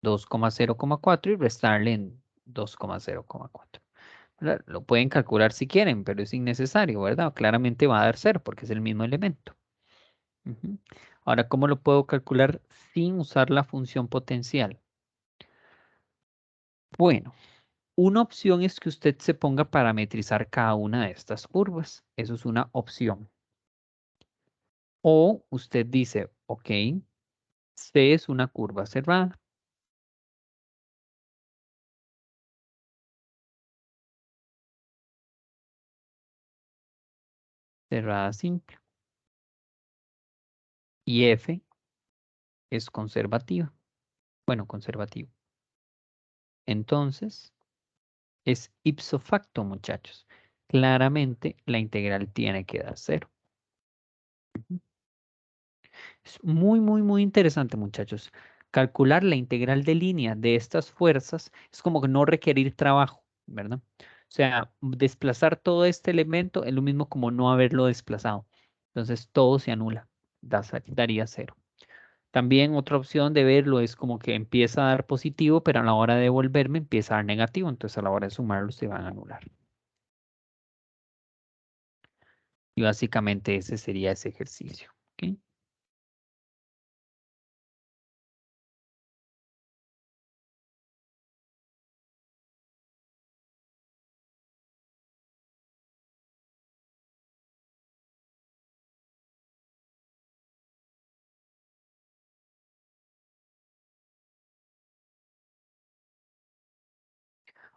2,0,4 y restarle en 2,0,4. ¿Verdad? Lo pueden calcular si quieren, pero es innecesario, ¿verdad? Claramente va a dar cero porque es el mismo elemento. Ujú. Ahora, ¿cómo lo puedo calcular sin usar la función potencial? Bueno, una opción es que usted se ponga a parametrizar cada una de estas curvas. Eso es una opción. O usted dice, ok, C es una curva cerrada. Cerrada simple. Y F es conservativa. Bueno, conservativo. Entonces, es ipso facto, muchachos. Claramente, la integral tiene que dar cero. Ujú. Es muy, muy, muy interesante, muchachos. Calcular la integral de línea de estas fuerzas es como que no requerir trabajo, ¿verdad? O sea, desplazar todo este elemento es lo mismo como no haberlo desplazado. Entonces, todo se anula. Daría cero. También otra opción de verlo es como que empieza a dar positivo, pero a la hora de devolverme empieza a dar negativo. Entonces, a la hora de sumarlo se van a anular. Y básicamente ese sería ese ejercicio. ¿Ok?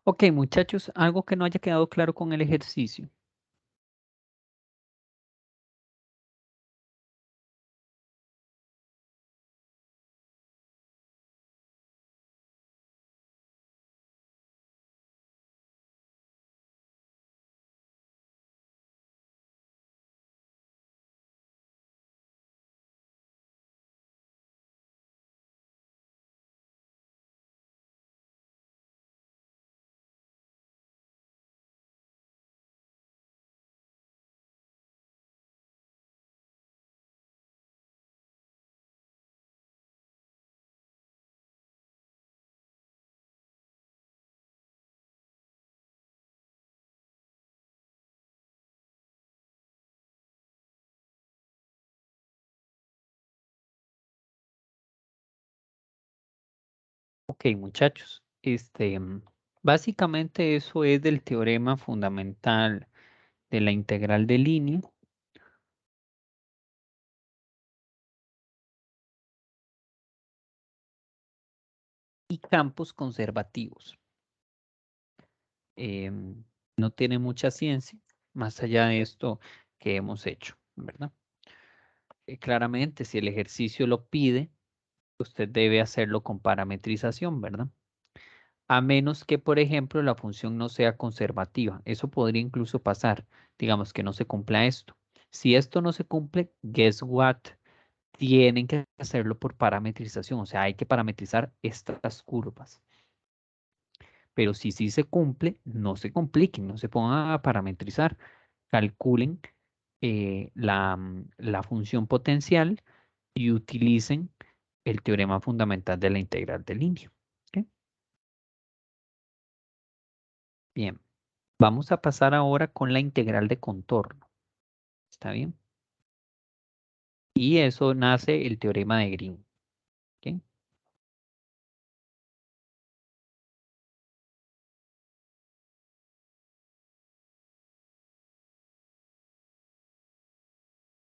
Ok, muchachos, algo que no haya quedado claro con el ejercicio. Ok, muchachos, básicamente eso es del teorema fundamental de la integral de línea y campos conservativos. Em, no tiene mucha ciencia más allá de esto que hemos hecho, ¿verdad? Claramente, si el ejercicio lo pide, usted debe hacerlo con parametrización, ¿verdad? A menos que, por ejemplo, la función no sea conservativa. Eso podría incluso pasar, digamos que no se cumpla esto. Si esto no se cumple, guess what? Tienen que hacerlo por parametrización, o sea, hay que parametrizar estas curvas. Pero si sí se cumple, no se compliquen, no se pongan a parametrizar, calculen la función potencial y utilicen el teorema fundamental de la integral de línea. ¿Ok? Bien, vamos a pasar ahora con la integral de contorno. ¿Está bien? Y eso nace el teorema de Green. ¿Ok?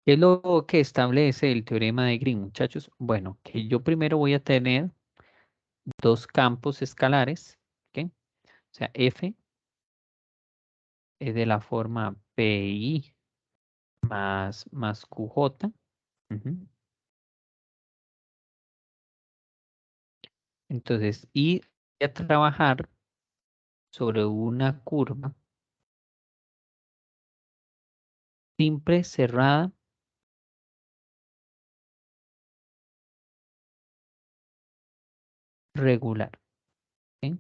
¿Qué es lo que establece el teorema de Green, muchachos? Bueno, que yo primero voy a tener dos campos escalares, ¿ok? O sea, F es de la forma PI más QJ. Ujú. Entonces, y voy a trabajar sobre una curva simple, cerrada, regular. ¿Ok?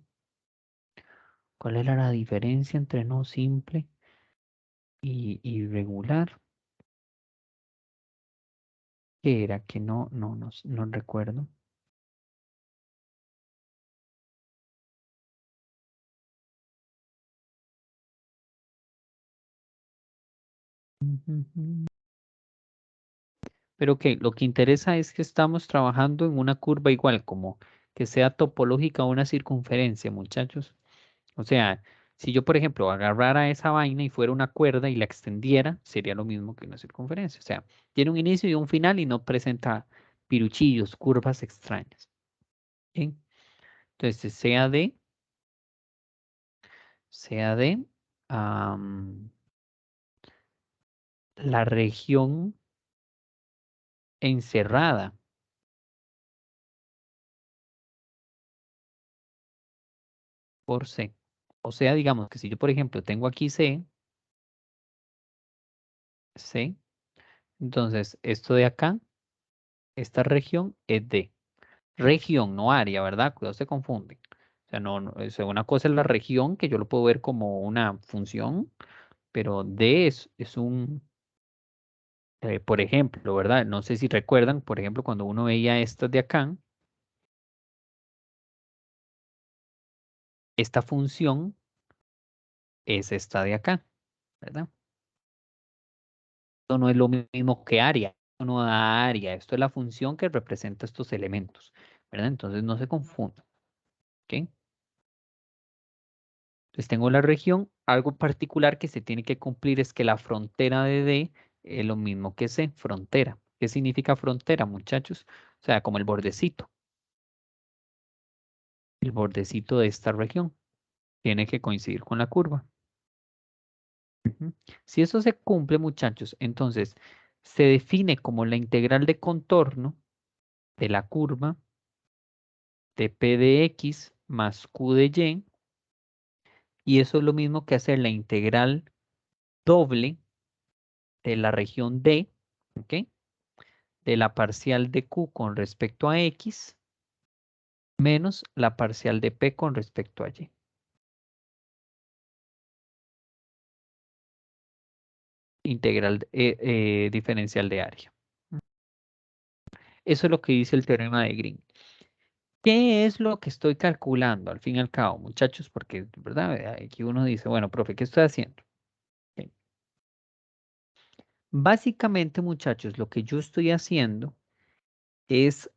¿Cuál era la diferencia entre no simple y irregular? ¿Qué era? Que no recuerdo. Ujú. Pero que lo que interesa es que estamos trabajando en una curva igual, como que sea topológica una circunferencia, muchachos. O sea, si yo, por ejemplo, agarrara esa vaina y fuera una cuerda y la extendiera, sería lo mismo que una circunferencia. O sea, tiene un inicio y un final y no presenta piruchillos, curvas extrañas. ¿Ok? Entonces, sea de la región encerrada por C. O sea, digamos que si yo, por ejemplo, tengo aquí C, entonces esto de acá, esta región es D. Región, no área, ¿verdad? Cuidado, se confunden. O sea, o sea, una cosa es la región, que yo lo puedo ver como una función, pero D es por ejemplo, ¿verdad? No sé si recuerdan, por ejemplo, cuando uno veía estas de acá, esta función es esta de acá, ¿verdad? Esto no es lo mismo que área, esto no da área, esto es la función que representa estos elementos, ¿verdad? Entonces no se confundan, ¿ok? Entonces tengo la región, algo particular que se tiene que cumplir es que la frontera de D es lo mismo que C, frontera. ¿Qué significa frontera, muchachos? O sea, como el bordecito de esta región tiene que coincidir con la curva. Ujú. Si eso se cumple, muchachos, entonces se define como la integral de contorno de la curva de P de X más Q de Y, y eso es lo mismo que hacer la integral doble de la región D, ¿ok? De la parcial de Q con respecto a X menos la parcial de P con respecto a Y. Integral diferencial de área. Eso es lo que dice el teorema de Green. ¿Qué es lo que estoy calculando al fin y al cabo, muchachos? Porque, ¿verdad? Aquí uno dice, bueno, profe, ¿qué estoy haciendo? Ok. Básicamente, muchachos, lo que yo estoy haciendo es,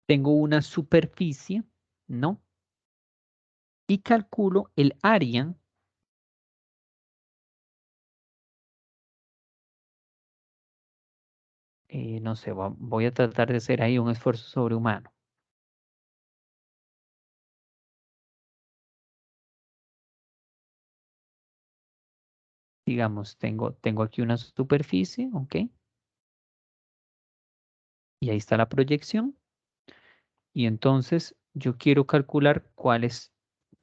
tengo una superficie, ¿no? Y calculo el área, no sé, voy a tratar de hacer ahí un esfuerzo sobrehumano. Digamos, tengo aquí una superficie, ¿ok? Y ahí está la proyección. Y entonces yo quiero calcular cuál es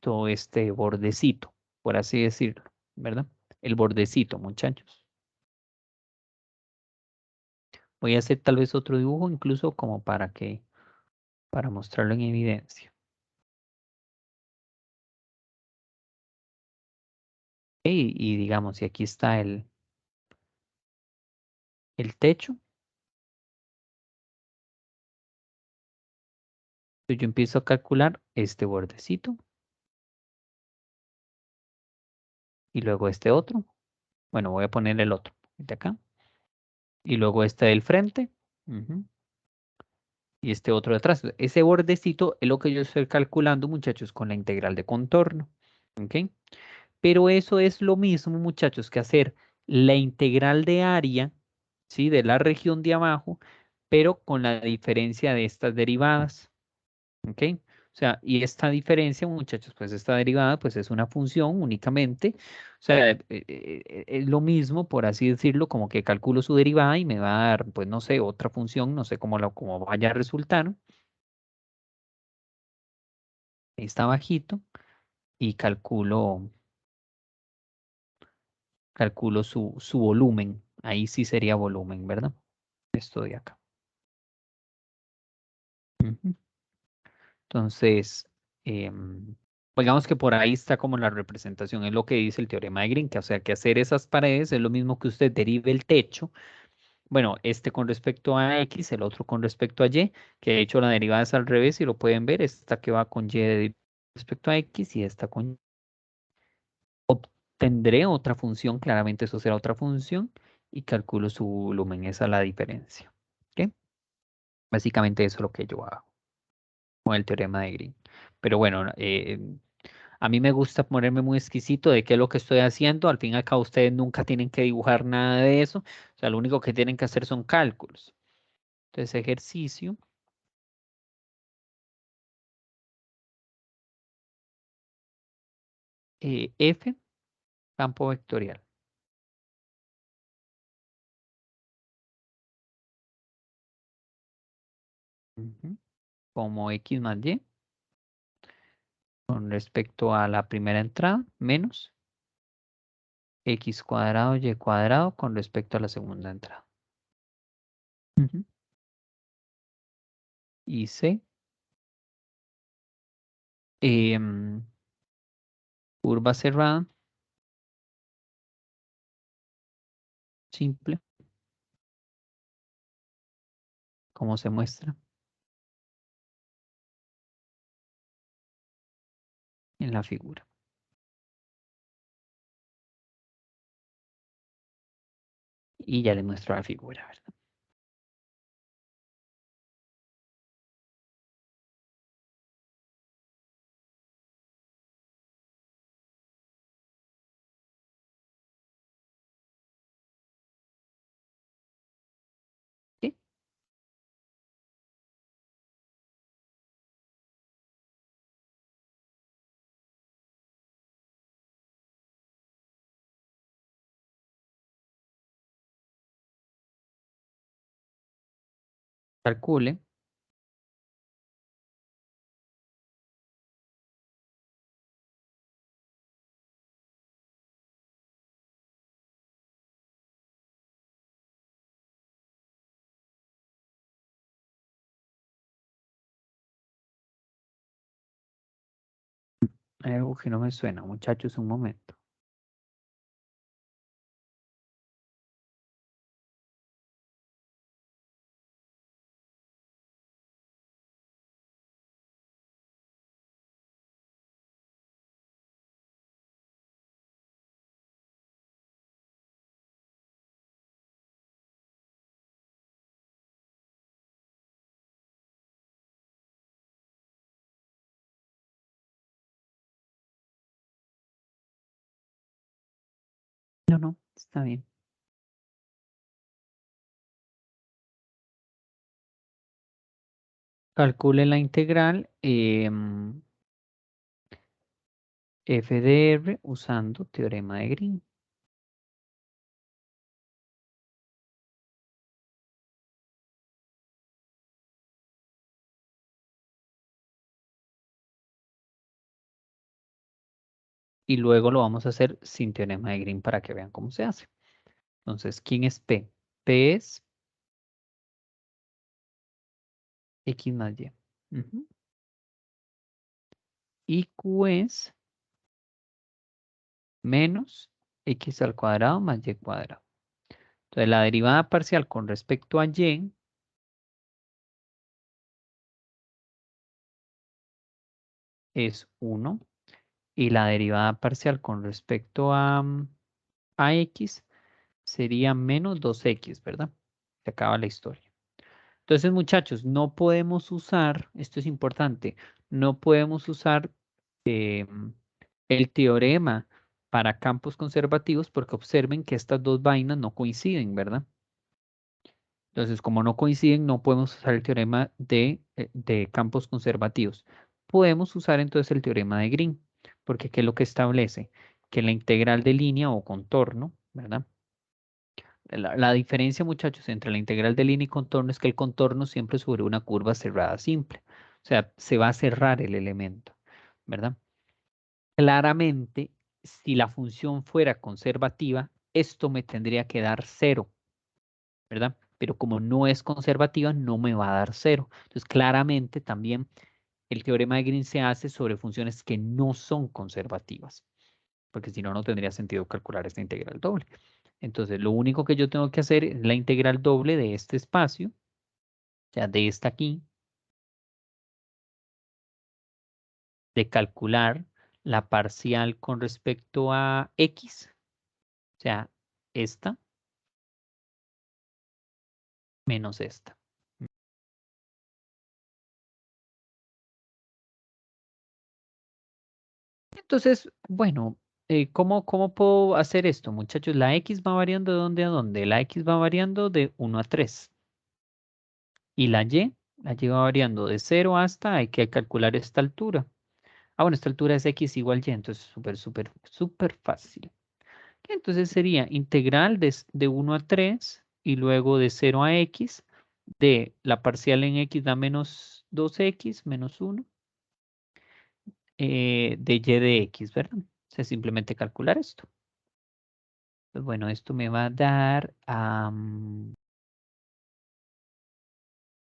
todo este bordecito, por así decirlo, ¿verdad? El bordecito, muchachos. Voy a hacer tal vez otro dibujo, incluso como para mostrarlo en evidencia. Y digamos, si aquí está el techo, yo empiezo a calcular este bordecito y luego este otro. Bueno, voy a poner el otro de acá. Y luego este del frente. Ujú, y este otro de atrás. Ese bordecito es lo que yo estoy calculando, muchachos, con la integral de contorno. ¿Ok? Pero eso es lo mismo, muchachos, que hacer la integral de área, ¿sí? De la región de abajo, pero con la diferencia de estas derivadas, ¿ok? O sea, y esta diferencia, muchachos, pues esta derivada, pues es una función únicamente. O sea, es lo mismo, por así decirlo, como que calculo su derivada y me va a dar, pues no sé, otra función, no sé cómo vaya a resultar. Está bajito y calculo su volumen. Ahí sí sería volumen, ¿verdad? Esto de acá. Ujú. Entonces, digamos que por ahí está como la representación, es lo que dice el teorema de Green, que o sea que hacer esas paredes es lo mismo que usted derive el techo. Bueno, este con respecto a X, el otro con respecto a Y, que de hecho la derivada es al revés y lo pueden ver, esta que va con Y respecto a X y esta con Y. Tendré otra función, claramente eso será otra función, y calculo su volumen, esa es la diferencia. ¿Ok? Básicamente eso es lo que yo hago con el teorema de Green. Pero bueno, a mí me gusta ponerme muy exquisito de qué es lo que estoy haciendo. Al fin y al cabo, ustedes nunca tienen que dibujar nada de eso. O sea, lo único que tienen que hacer son cálculos. Entonces, ejercicio F, campo vectorial. Ujú. Como X más Y con respecto a la primera entrada, menos X cuadrado Y cuadrado con respecto a la segunda entrada. Ujú. Y C, em, curva cerrada, simple, como se muestra en la figura. Y ya les muestro la figura, ¿verdad? ¿Sí? Calcule hay algo que no me suena, muchachos, un momento. No, no, está bien. Calcule la integral f de r usando teorema de Green. Y luego lo vamos a hacer sin teorema de Green para que vean cómo se hace. Entonces, ¿quién es P? P es X más Y. Ujú. Y Q es menos X al cuadrado más Y cuadrado. Entonces, la derivada parcial con respecto a Y es 1 y la derivada parcial con respecto a X sería menos 2X, ¿verdad? Se acaba la historia. Entonces, muchachos, no podemos usar, esto es importante, no podemos usar el teorema para campos conservativos porque observen que estas dos vainas no coinciden, ¿verdad? Entonces, como no coinciden, no podemos usar el teorema de campos conservativos. Podemos usar entonces el teorema de Green, porque ¿qué es lo que establece? Que la integral de línea o contorno, ¿verdad? La diferencia, muchachos, entre la integral de línea y contorno es que el contorno siempre es sobre una curva cerrada simple. O sea, se va a cerrar el elemento, ¿verdad? Claramente, si la función fuera conservativa, esto me tendría que dar 0, ¿verdad? Pero como no es conservativa, no me va a dar 0. Entonces, claramente también el teorema de Green se hace sobre funciones que no son conservativas, porque si no, no tendría sentido calcular esta integral doble. Entonces, lo único que yo tengo que hacer es la integral doble de este espacio, o sea, de esta aquí, de calcular la parcial con respecto a x, o sea, esta menos esta. Entonces, bueno, ¿cómo puedo hacer esto, muchachos? La x va variando de dónde a dónde. La x va variando de 1 a 3. Y la y va variando de 0 hasta, hay que calcular esta altura. Ah, bueno, esta altura es x igual y, entonces súper fácil. Entonces sería integral de 1 a 3 y luego de 0 a x de la parcial en x da menos 2x menos 1 de y de x, ¿verdad? O sea, simplemente calcular esto. Pues bueno, esto me va a dar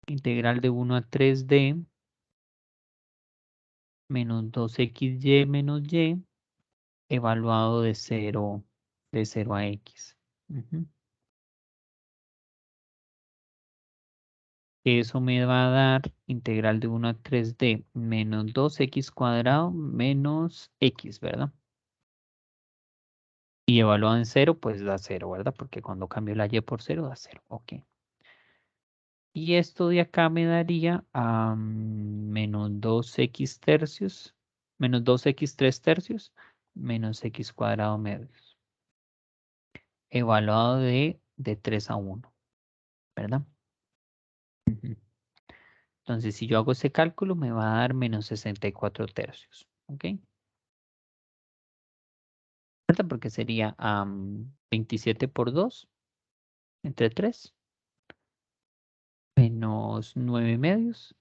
integral de 1 a 3d menos 2xy menos y evaluado de 0 a x. Ujú. Eso me va a dar integral de 1 a 3d menos 2x cuadrado menos x, ¿verdad? Y evaluado en 0, pues da 0, ¿verdad? Porque cuando cambio la y por 0 da 0. Ok. Y esto de acá me daría a menos 2x tercios, menos 2x 3 tercios, menos x cuadrado medios. Evaluado de 3 a 1, ¿verdad? Ujú. Entonces, si yo hago ese cálculo, me va a dar menos 64 tercios. ¿Ok? ¿Verdad? Porque sería 27 por 2 entre 3 menos 9 medios.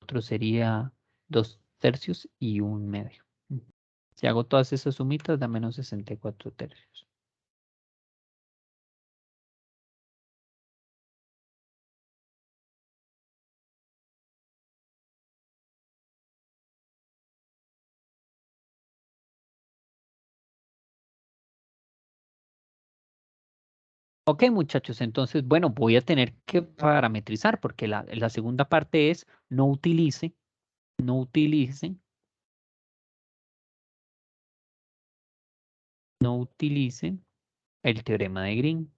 Otro sería 2 tercios y 1 medio. Si hago todas esas sumitas, da menos 64 tercios. Ok, muchachos, entonces, bueno, voy a tener que parametrizar porque la segunda parte es no utilice, no utilice, no utilice el teorema de Green.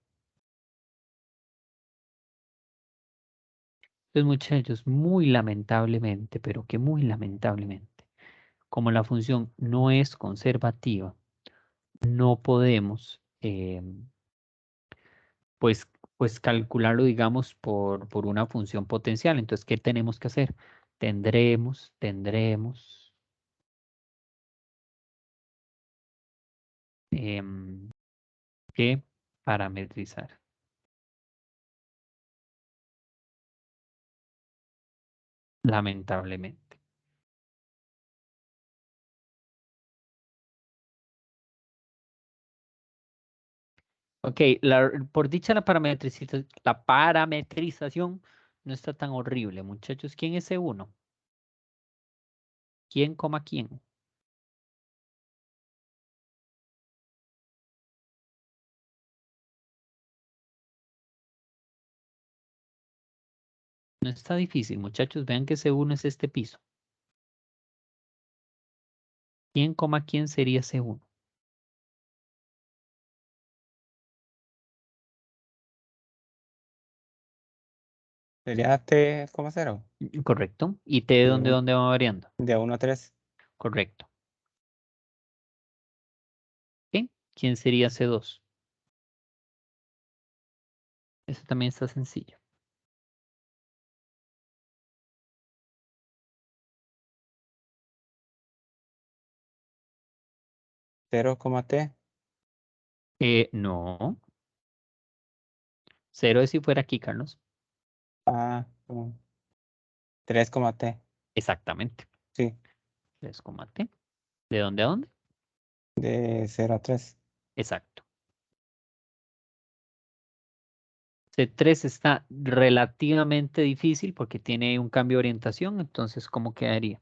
Entonces, muchachos, muy lamentablemente, pero que muy lamentablemente, como la función no es conservativa, no podemos, pues, pues calcularlo, digamos, por una función potencial. Entonces, ¿qué tenemos que hacer? Tendremos em, que parametrizar, lamentablemente. Ok, por dicha la parametrización no está tan horrible, muchachos. ¿Quién es C1? ¿Quién coma quién? No está difícil, muchachos. Vean que C1 es este piso. ¿Quién coma quién sería C1? Sería T, cero. Correcto. ¿Y T de De dónde, un- dónde va variando? de 1 a 3. Correcto. ¿Ok? ¿quién sería C2? Eso también está sencillo. 0, T. No. 0 es si fuera aquí, Carlos. Ah, 3, T. Exactamente. Sí, 3, T. ¿De dónde a dónde? de 0 a 3. Exacto. C3 está relativamente difícil porque tiene un cambio de orientación, entonces, ¿cómo quedaría?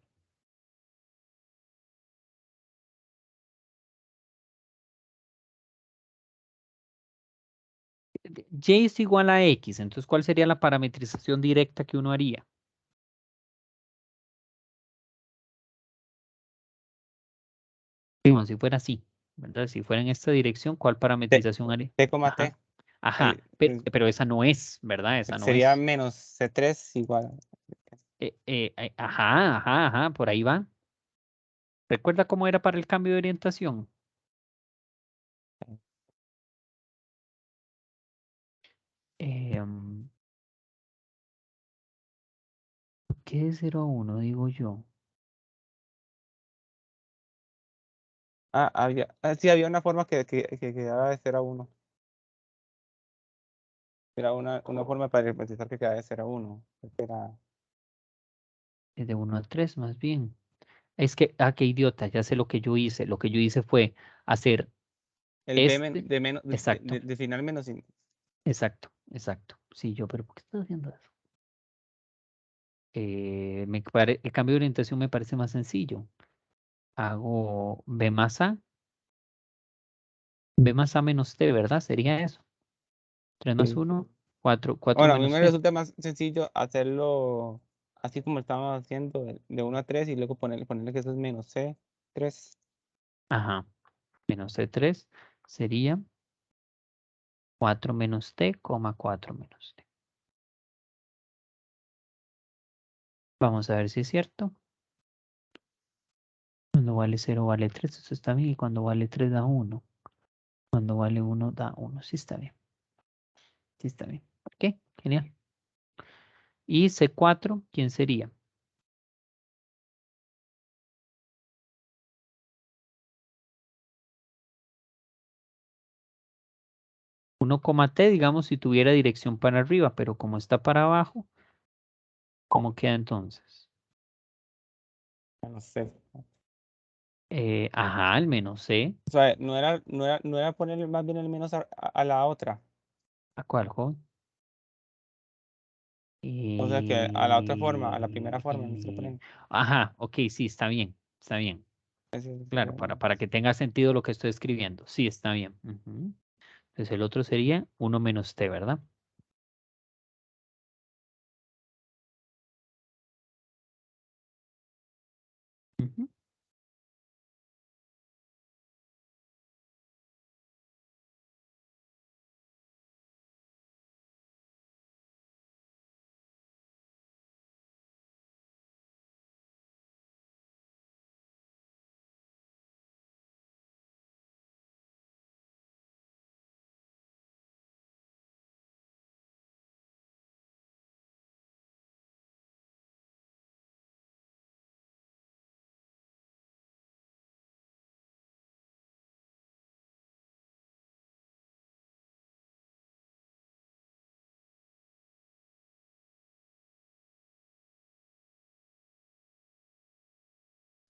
Y es igual a X, entonces, ¿cuál sería la parametrización directa que uno haría? Digamos, si fuera así, ¿verdad? Si fuera en esta dirección, ¿cuál parametrización haría? T, Ajá, T. ajá, pero esa no es, ¿verdad? Esa no Sería es. menos C3 igual. Ajá, ajá, ajá, por ahí va. ¿Recuerda cómo era para el cambio de orientación? ¿Qué es 0 a 1, digo yo? Sí, había una forma que quedaba de 0 a 1. Era una forma para pensar que quedaba de 0 a 1. Era Es de 1 a 3, más bien. Es que, qué idiota, ya sé lo que yo hice. Lo que yo hice fue hacer el B este. de menos, Exacto, de final menos. exacto, exacto. Sí, yo, pero ¿por qué estoy haciendo eso? El cambio de orientación me parece más sencillo. Hago B más A menos T, ¿verdad? Sería eso. 3 más Sí. 1, 4 Bueno, a mí menos me T. resulta más sencillo hacerlo así como estamos haciendo, de 1 a 3 y luego ponerle que eso es menos C3. Ajá, menos T3 sería 4 menos T, 4 menos T. Vamos a ver si es cierto. Cuando vale 0 vale 3, eso está bien. Y cuando vale 3 da 1. Cuando vale 1 da 1. Sí está bien. Sí está bien. Ok, genial. Y C4, ¿quién sería? 1, T, digamos, si tuviera dirección para arriba, pero como está para abajo, ¿cómo queda entonces? Menos C. Ajá, el menos C. O sea, no era poner más bien el menos a la otra. ¿A cuál, joven? O sea que a la otra forma, a la primera forma, no se lo Y... ponen. Ajá, ok, sí, está bien. Está bien. Ese Claro, sería para que tenga sentido lo que estoy escribiendo. Sí, está bien. Ujú. Entonces el otro sería 1 menos T, ¿verdad? Ujú.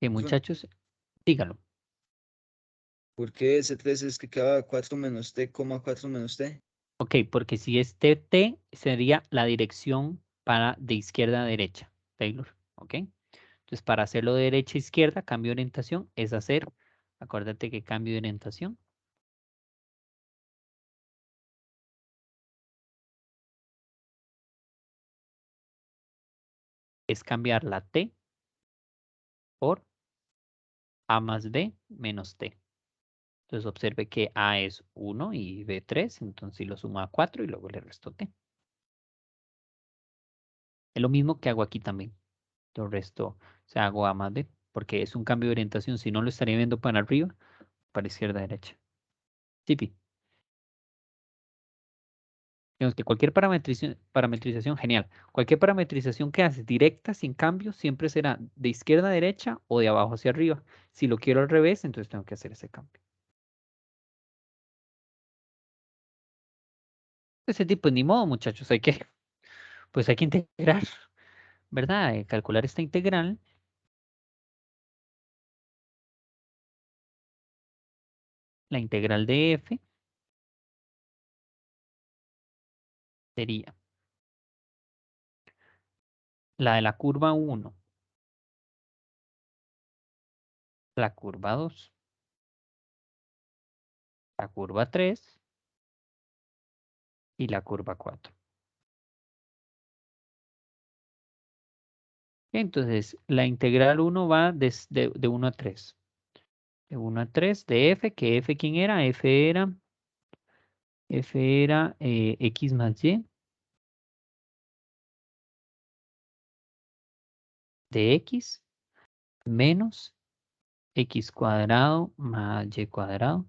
Profe, Muchachos, díganlo. ¿por qué C3 es que queda 4 menos T, 4 menos T? Ok, porque si es TT sería la dirección para de izquierda a derecha, Taylor. Ok. Entonces, para hacerlo de derecha a izquierda, cambio de orientación es hacer, acuérdate que cambio de orientación es cambiar la T por A más B menos T. Entonces, observe que A es 1 y B 3, entonces lo sumo a 4 y luego le resto T. Es lo mismo que hago aquí también. Lo resto, o sea, hago A más B, porque es un cambio de orientación. Si no, lo estaría viendo para arriba, para izquierda a derecha. Tipi. Digamos que cualquier parametrización, genial. Cualquier parametrización que haces directa, sin cambio, siempre será de izquierda a derecha o de abajo hacia arriba. Si lo quiero al revés, entonces tengo que hacer ese cambio. Ese tipo, ni modo, muchachos, pues hay que integrar, ¿verdad? Calcular esta integral. La integral de f sería la de la curva 1, la curva 2, la curva 3 y la curva 4. Entonces, la integral 1 va de 1 a 3. De 1 a 3 de f, que f, ¿quién era? F era x más y de x menos x cuadrado más y cuadrado.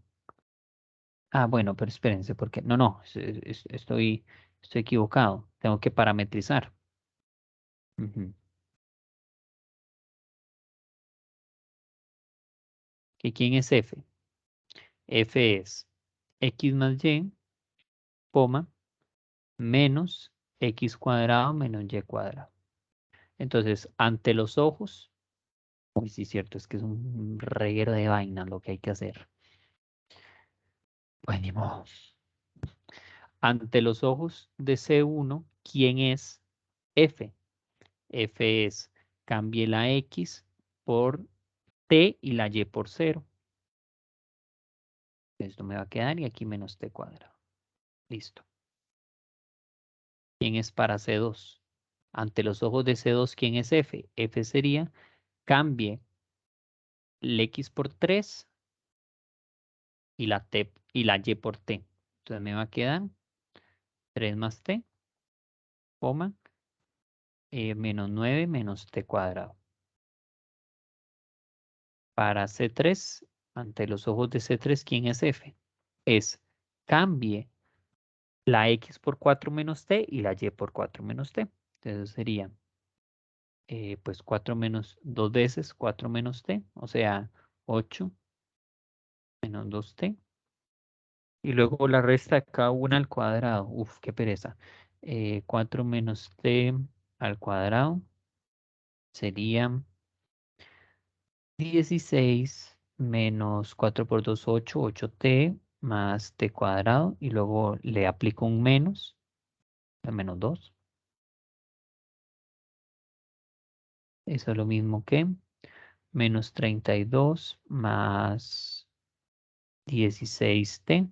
Ah, bueno, pero espérense, porque no, estoy equivocado. Tengo que parametrizar. Ujú. ¿Que quién es f? F es x más y, coma, menos x cuadrado menos y cuadrado. Entonces, ante los ojos, uy, sí, cierto, es que es un reguero de vaina lo que hay que hacer. Pues ni modo. Ante los ojos de C1, ¿quién es F? F es, cambie la X por T y la Y por 0. Esto me va a quedar y aquí menos T cuadrado. Listo. ¿Quién es para C2? Ante los ojos de C2, ¿quién es F? F sería, cambie el X por 3 y la T y la Y por T. Entonces me va a quedar 3 más T, coma, menos 9 menos T cuadrado. Para C3, ante los ojos de C3, ¿quién es F? Es cambie la X por 4 menos T y la Y por 4 menos T. Entonces sería, pues 4 menos 2 veces 4 menos T, o sea, 8 menos 2T. Y luego la resta de cada una al cuadrado. Uf, qué pereza. 4 menos T al cuadrado sería 16 menos 4 por 2, 8, 8t más t cuadrado y luego le aplico un menos, el menos 2. Eso es lo mismo que menos 32 más 16t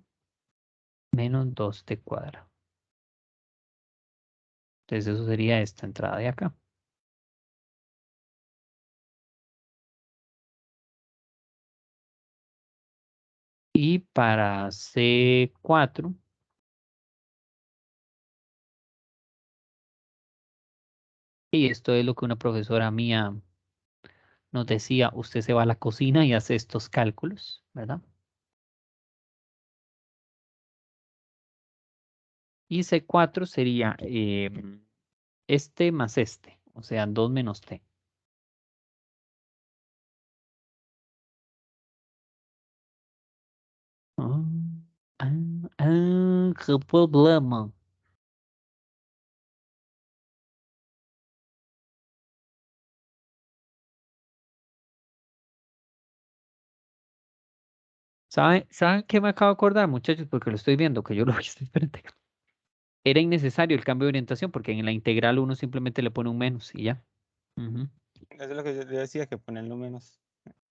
menos 2t cuadrado. Entonces eso sería esta entrada de acá. Y para C4, y esto es lo que una profesora mía nos decía, usted se va a la cocina y hace estos cálculos, ¿verdad? Y C4 sería este más este, o sea, 2 menos t. Ah, qué problema. ¿Saben qué me acabo de acordar, muchachos? Porque lo estoy viendo, que yo lo vi, espérate. Era innecesario el cambio de orientación porque en la integral uno simplemente le pone un menos y ya. Ujú. Eso es lo que yo decía, que ponerlo menos.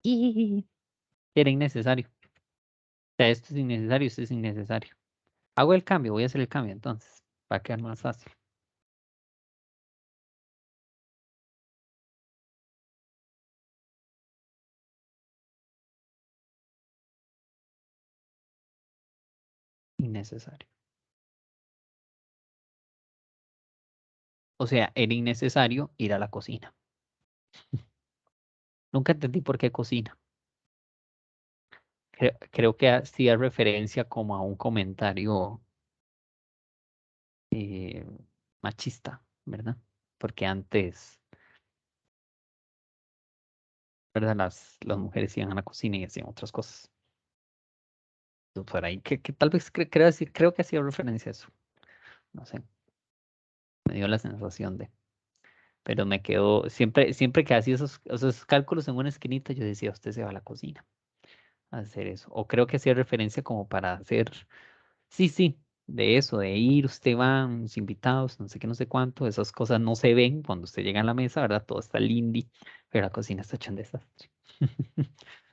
Era innecesario. O sea, esto es innecesario, esto es innecesario. Hago el cambio, voy a hacer el cambio entonces, para quedar más fácil. Innecesario. O sea, era innecesario ir a la cocina. Nunca entendí por qué cocina. Creo que hacía referencia como a un comentario machista, ¿verdad? Porque antes, ¿verdad? Las mujeres iban a la cocina y hacían otras cosas. Por ahí, que tal vez creo que hacía referencia a eso. No sé, me dio la sensación de. Pero me quedó, siempre que hacía esos cálculos en una esquinita, yo decía, usted se va a la cocina a hacer eso. O creo que hacía referencia como para hacer, sí, de eso, de ir, usted va, unos invitados, no sé qué, no sé cuánto, esas cosas no se ven cuando usted llega a la mesa, ¿verdad? Todo está lindy, pero la cocina está hecha un desastre.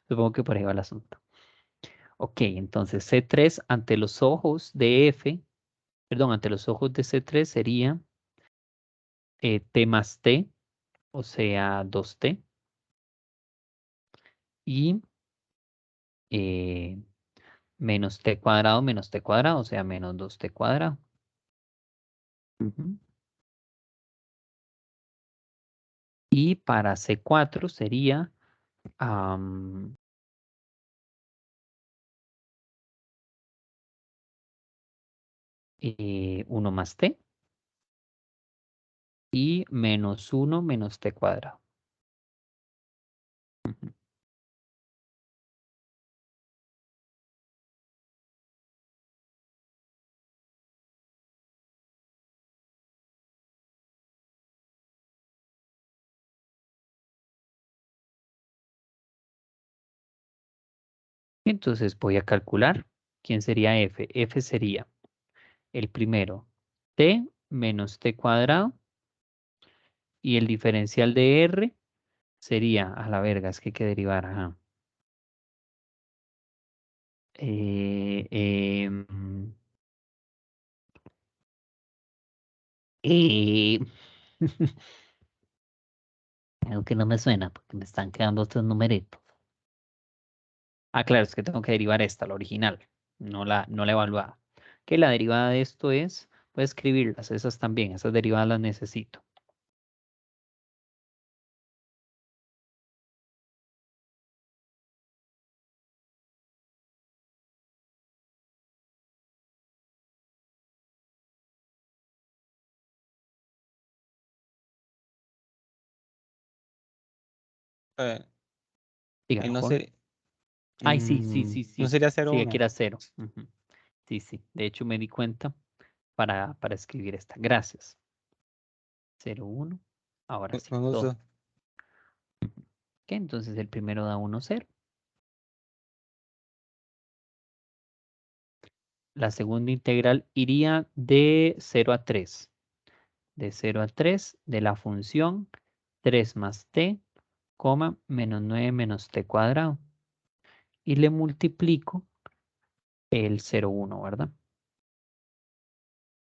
Supongo que por ahí va el asunto. Ok, entonces C3 ante los ojos de F, perdón, ante los ojos de C3 sería T más T, o sea, 2T. Y menos T cuadrado, o sea, menos 2T cuadrado. Ujú. Y para C4 sería 1 más T y menos 1 menos T cuadrado. Ujú. Entonces voy a calcular quién sería F. F sería el primero, T menos T cuadrado, y el diferencial de R sería, a la verga, es que hay que derivar, ajá. Eh, em, eh, Algo que no me suena porque me están quedando estos numeritos. Ah, claro, es que tengo que derivar esta, la original, no la evaluada. Que la derivada de esto es, voy a escribirlas, esas también, esas derivadas las necesito. Eh, Dígame, no joven. sé, Ay, sí. no sería Sí, aquí 0,1. era 0. Ujú. Sí. De hecho, me di cuenta para escribir esta. Gracias. 0, 1. Ahora sí, No todo. sé. Ok, entonces el primero da 1, 0. La segunda integral iría de 0 a 3. De 0 a 3 de la función 3 más t, menos 9 menos t cuadrado. Y le multiplico el 0,1, ¿verdad?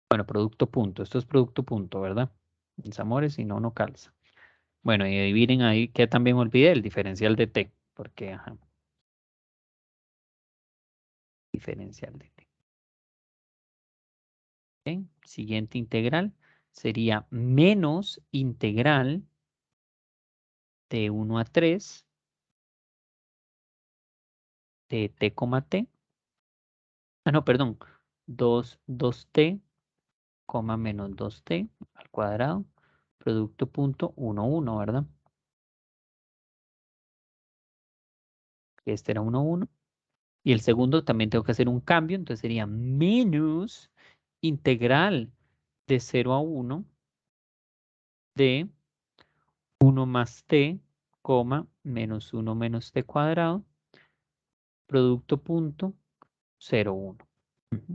Bueno, producto punto. Esto es producto punto, ¿verdad? Mis amores, si no, no calza. Bueno, y adivinen ahí que también olvidé el diferencial de t, porque, ajá, diferencial de t. ¿Ok? Siguiente integral sería menos integral de 1 a 3 de t, t. Ah, no, perdón. 2t, menos 2t al cuadrado. Producto punto 1, 1, ¿verdad? Este era 1, 1. Y el segundo también tengo que hacer un cambio, entonces sería menos integral de 0 a 1 de 1 más t, menos 1 menos t cuadrado, producto punto 0, 1. Ujú.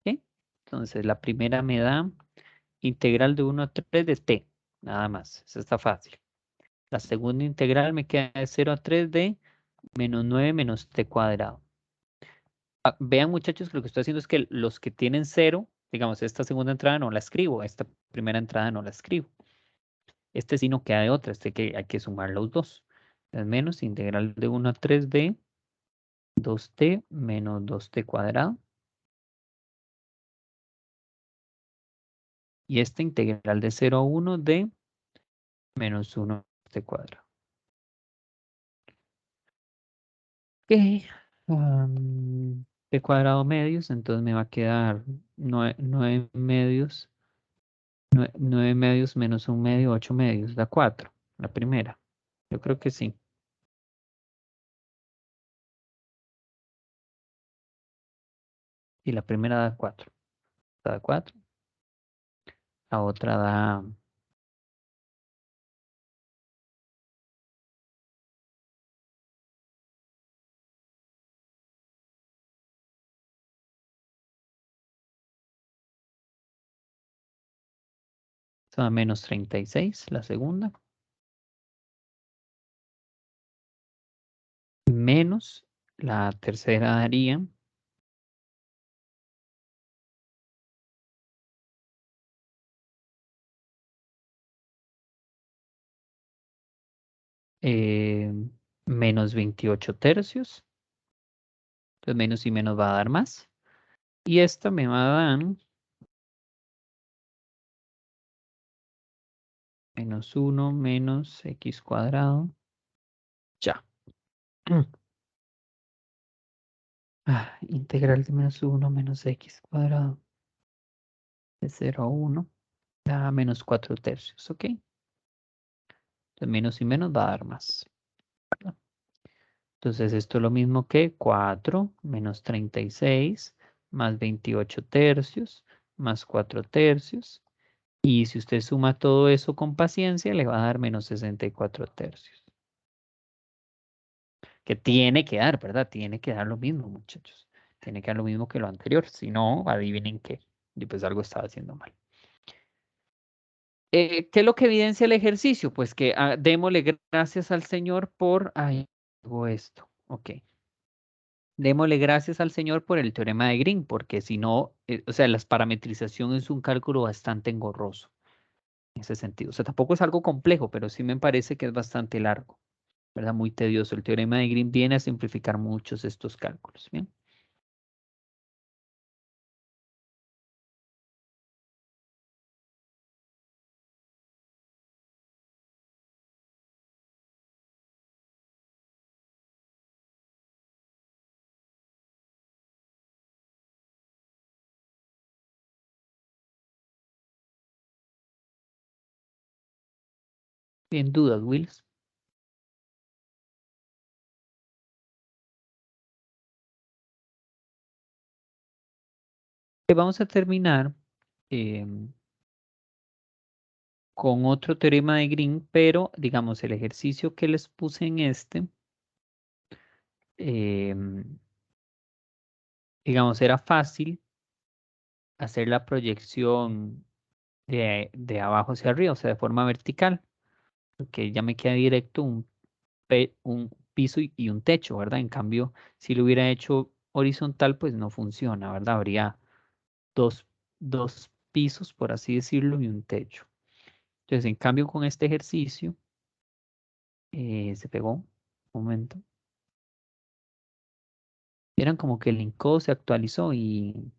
¿Ok? Entonces la primera me da integral de 1 a 3 de t, nada más, eso está fácil. La segunda integral me queda de 0 a 3 de menos 9 menos t cuadrado. Vean, muchachos, que lo que estoy haciendo es que los que tienen 0, digamos, esta segunda entrada no la escribo, esta primera entrada no la escribo. Este sí no queda de otra, que hay que sumar los dos. Es menos integral de 1 a 3 de 2t menos 2t cuadrado. Y esta integral de 0 a 1 de menos 1t cuadrado. Ok. P cuadrado medios, entonces me va a quedar 9 medios. 9 medios menos un medio, 8 medios, da 4. La primera. Yo creo que sí. Y la primera da 4. Da 4. La otra da menos 36, la segunda. Menos la tercera daría eh, menos 28 tercios. Entonces menos y menos va a dar más. Y esta me va a dar menos 1 menos x cuadrado. Ya. Integral de menos 1 menos x cuadrado de 0 a 1 da menos 4 tercios, ¿ok? Entonces menos y menos va a dar más. Entonces esto es lo mismo que 4 menos 36 más 28 tercios más 4 tercios. Y si usted suma todo eso con paciencia, le va a dar menos 64 tercios. Que tiene que dar, ¿verdad? Tiene que dar lo mismo, muchachos. Tiene que dar lo mismo que lo anterior. Si no, adivinen qué. Y pues algo estaba haciendo mal. ¿Qué es lo que evidencia el ejercicio? Pues que démosle gracias al Señor por... Ay, hago esto. Ok. Démosle gracias al Señor por el teorema de Green, porque si no, o sea, la parametrización es un cálculo bastante engorroso en ese sentido. O sea, tampoco es algo complejo, pero sí me parece que es bastante largo, ¿verdad? Muy tedioso. El teorema de Green viene a simplificar muchos de estos cálculos, ¿bien? Bien, dudas, Wills. Vamos a terminar con otro teorema de Green, pero digamos el ejercicio que les puse en este, digamos, era fácil hacer la proyección de abajo hacia arriba, o sea, de forma vertical, porque ya me queda directo un piso y un techo, ¿verdad? En cambio, si lo hubiera hecho horizontal, pues no funciona, ¿verdad? Habría dos, dos pisos, por así decirlo, y un techo. Entonces, en cambio, con este ejercicio, se pegó un momento. Eran como que el encode se actualizó y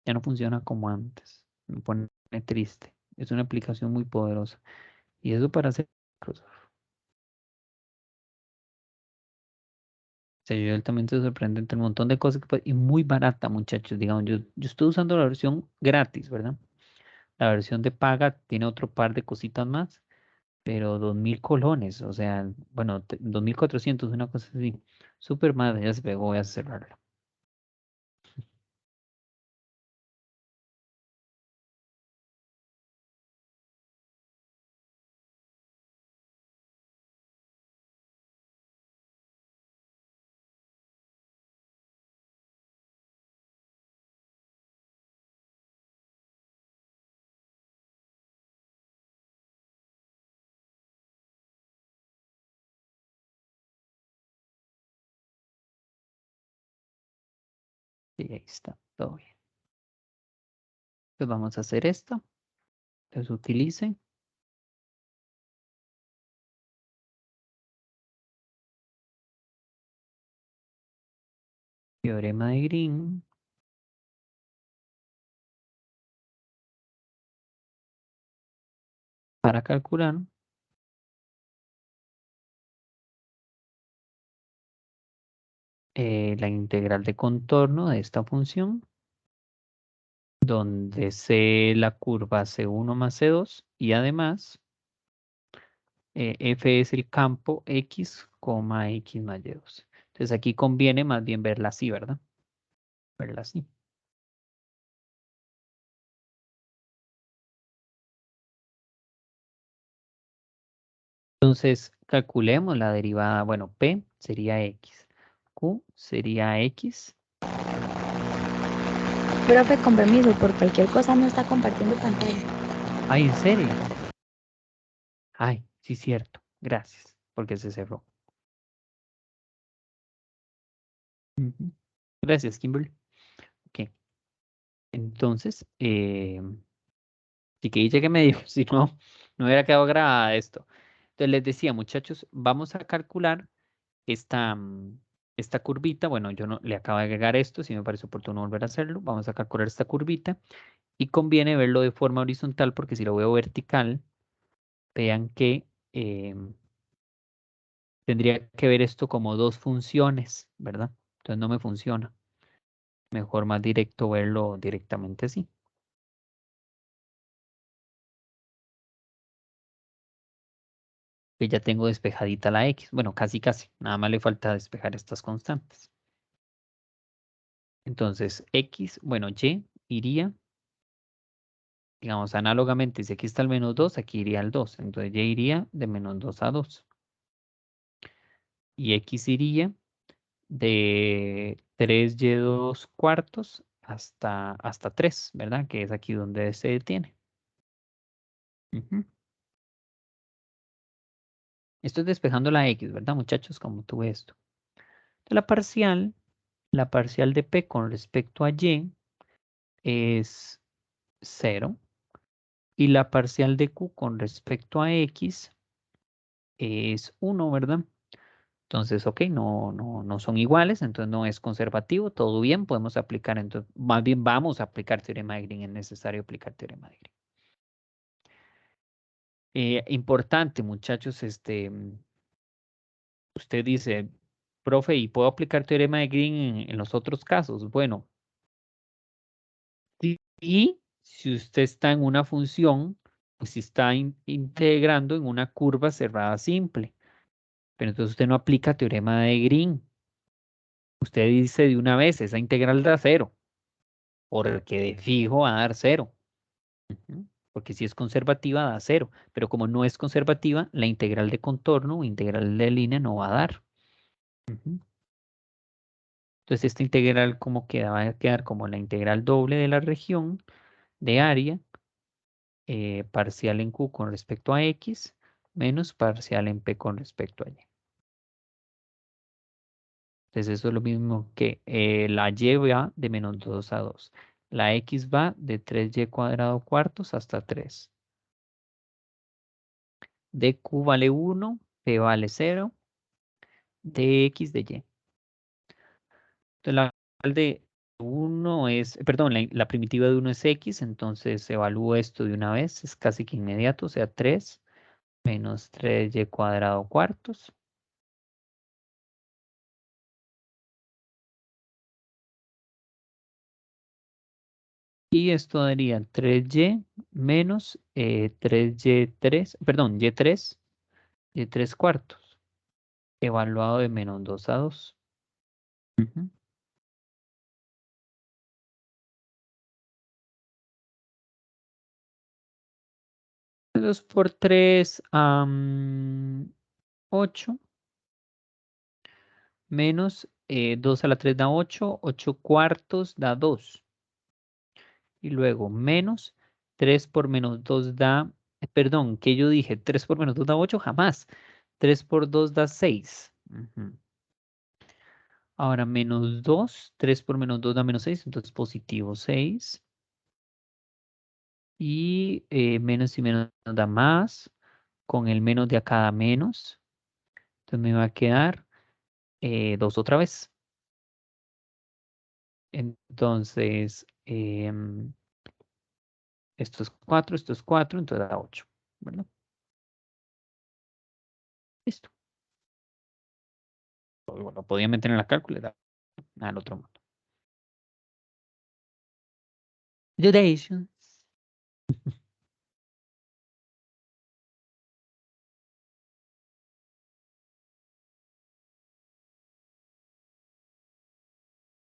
ya no funciona como antes. Me pone triste. Es una aplicación muy poderosa. Y eso para hacer Microsoft. O sea, yo altamente sorprendente, un montón de cosas y muy barata, muchachos. Digamos, yo estoy usando la versión gratis, ¿verdad? La versión de paga tiene otro par de cositas más, pero 2000 colones, o sea, bueno, 2400, una cosa así. Súper madre, ya se pegó, voy a cerrarlo. Y ahí está, todo bien. Pues vamos a hacer esto. Entonces utilicen. Teorema de Green. Para calcular la integral de contorno de esta función, donde C la curva C1 más C2 y además F es el campo X, X más Y2. Entonces aquí conviene más bien verla así, ¿verdad? Verla así. Entonces calculemos la derivada. Bueno, P sería X. Q sería X. Profe, con permiso, por cualquier cosa no está compartiendo pantalla. Ay, ¿en serio? Ay, sí, cierto. Gracias, porque se cerró. Ujú. Gracias, Kimberly. Ok. Entonces, sí que ella que me dijo, si no, no hubiera quedado grabada esto. Entonces les decía, muchachos, vamos a calcular esta, esta curvita. Bueno, yo no le acabo de agregar esto, si me parece oportuno volver a hacerlo. Vamos a calcular esta curvita y conviene verlo de forma horizontal porque si lo veo vertical, vean que tendría que ver esto como dos funciones, ¿verdad? Entonces no me funciona. Mejor más directo verlo directamente así. Que ya tengo despejadita la X. Bueno, casi casi. Nada más le falta despejar estas constantes. Entonces, X, bueno, Y iría, digamos, análogamente, si aquí está el menos 2, aquí iría el 2. Entonces, Y iría de menos 2 a 2. Y X iría de 3y2 cuartos hasta 3, ¿verdad? Que es aquí donde se detiene. Ujú. Esto es despejando la X, ¿verdad, muchachos? Como tuve esto. Entonces, la parcial de P con respecto a Y es 0. Y la parcial de Q con respecto a X es 1, ¿verdad? Entonces, ok, no son iguales, entonces no es conservativo, todo bien, podemos aplicar, entonces, más bien vamos a aplicar teorema de Green, es necesario aplicar teorema de Green. Importante, muchachos, usted dice, profe, ¿y puedo aplicar teorema de Green en los otros casos? Bueno, sí, y si usted está en una función, pues si está integrando en una curva cerrada simple, pero entonces usted no aplica teorema de Green. Usted dice de una vez, esa integral da 0, porque de fijo va a dar 0. Porque si es conservativa da 0, pero como no es conservativa, la integral de contorno o integral de línea no va a dar. Entonces esta integral como queda, va a quedar como la integral doble de la región de área, parcial en Q con respecto a X, menos parcial en P con respecto a Y. Entonces eso es lo mismo que la Y va de menos 2 a 2. La X va de 3y cuadrado cuartos hasta 3. De Q vale 1, P vale 0, de X de Y. Entonces la de 1 es, perdón, la primitiva de 1 es X, entonces evalúo esto de una vez, es casi que inmediato, o sea 3 menos 3y cuadrado cuartos. Y esto daría 3y menos 3y3, perdón, y3 cuartos, evaluado de menos 2 a 2. 2 por 3, 8, menos 2 a la 3 da 8, 8 cuartos da 2. Y luego menos 3 por menos 2 da, perdón, ¿qué yo dije? 3 por menos 2 da 8, jamás. 3 por 2 da 6. Ahora menos 2, 3 por menos 2 da menos 6, entonces positivo 6. Y menos y menos da más, con el menos de acá da menos. Entonces me va a quedar 2 otra vez. Entonces, esto es 4, entonces da 8, ¿verdad? Listo. Bueno, podía meter en la calculadora. al otro mundo. Durations.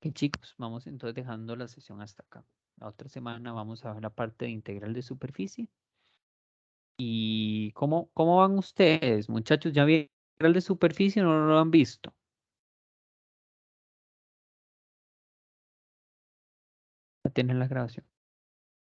Ok, chicos, vamos entonces dejando la sesión hasta acá. La otra semana vamos a ver la parte de integral de superficie. ¿Y cómo van ustedes, muchachos? ¿Ya vieron integral de superficie o no lo han visto? Ya tienen la grabación.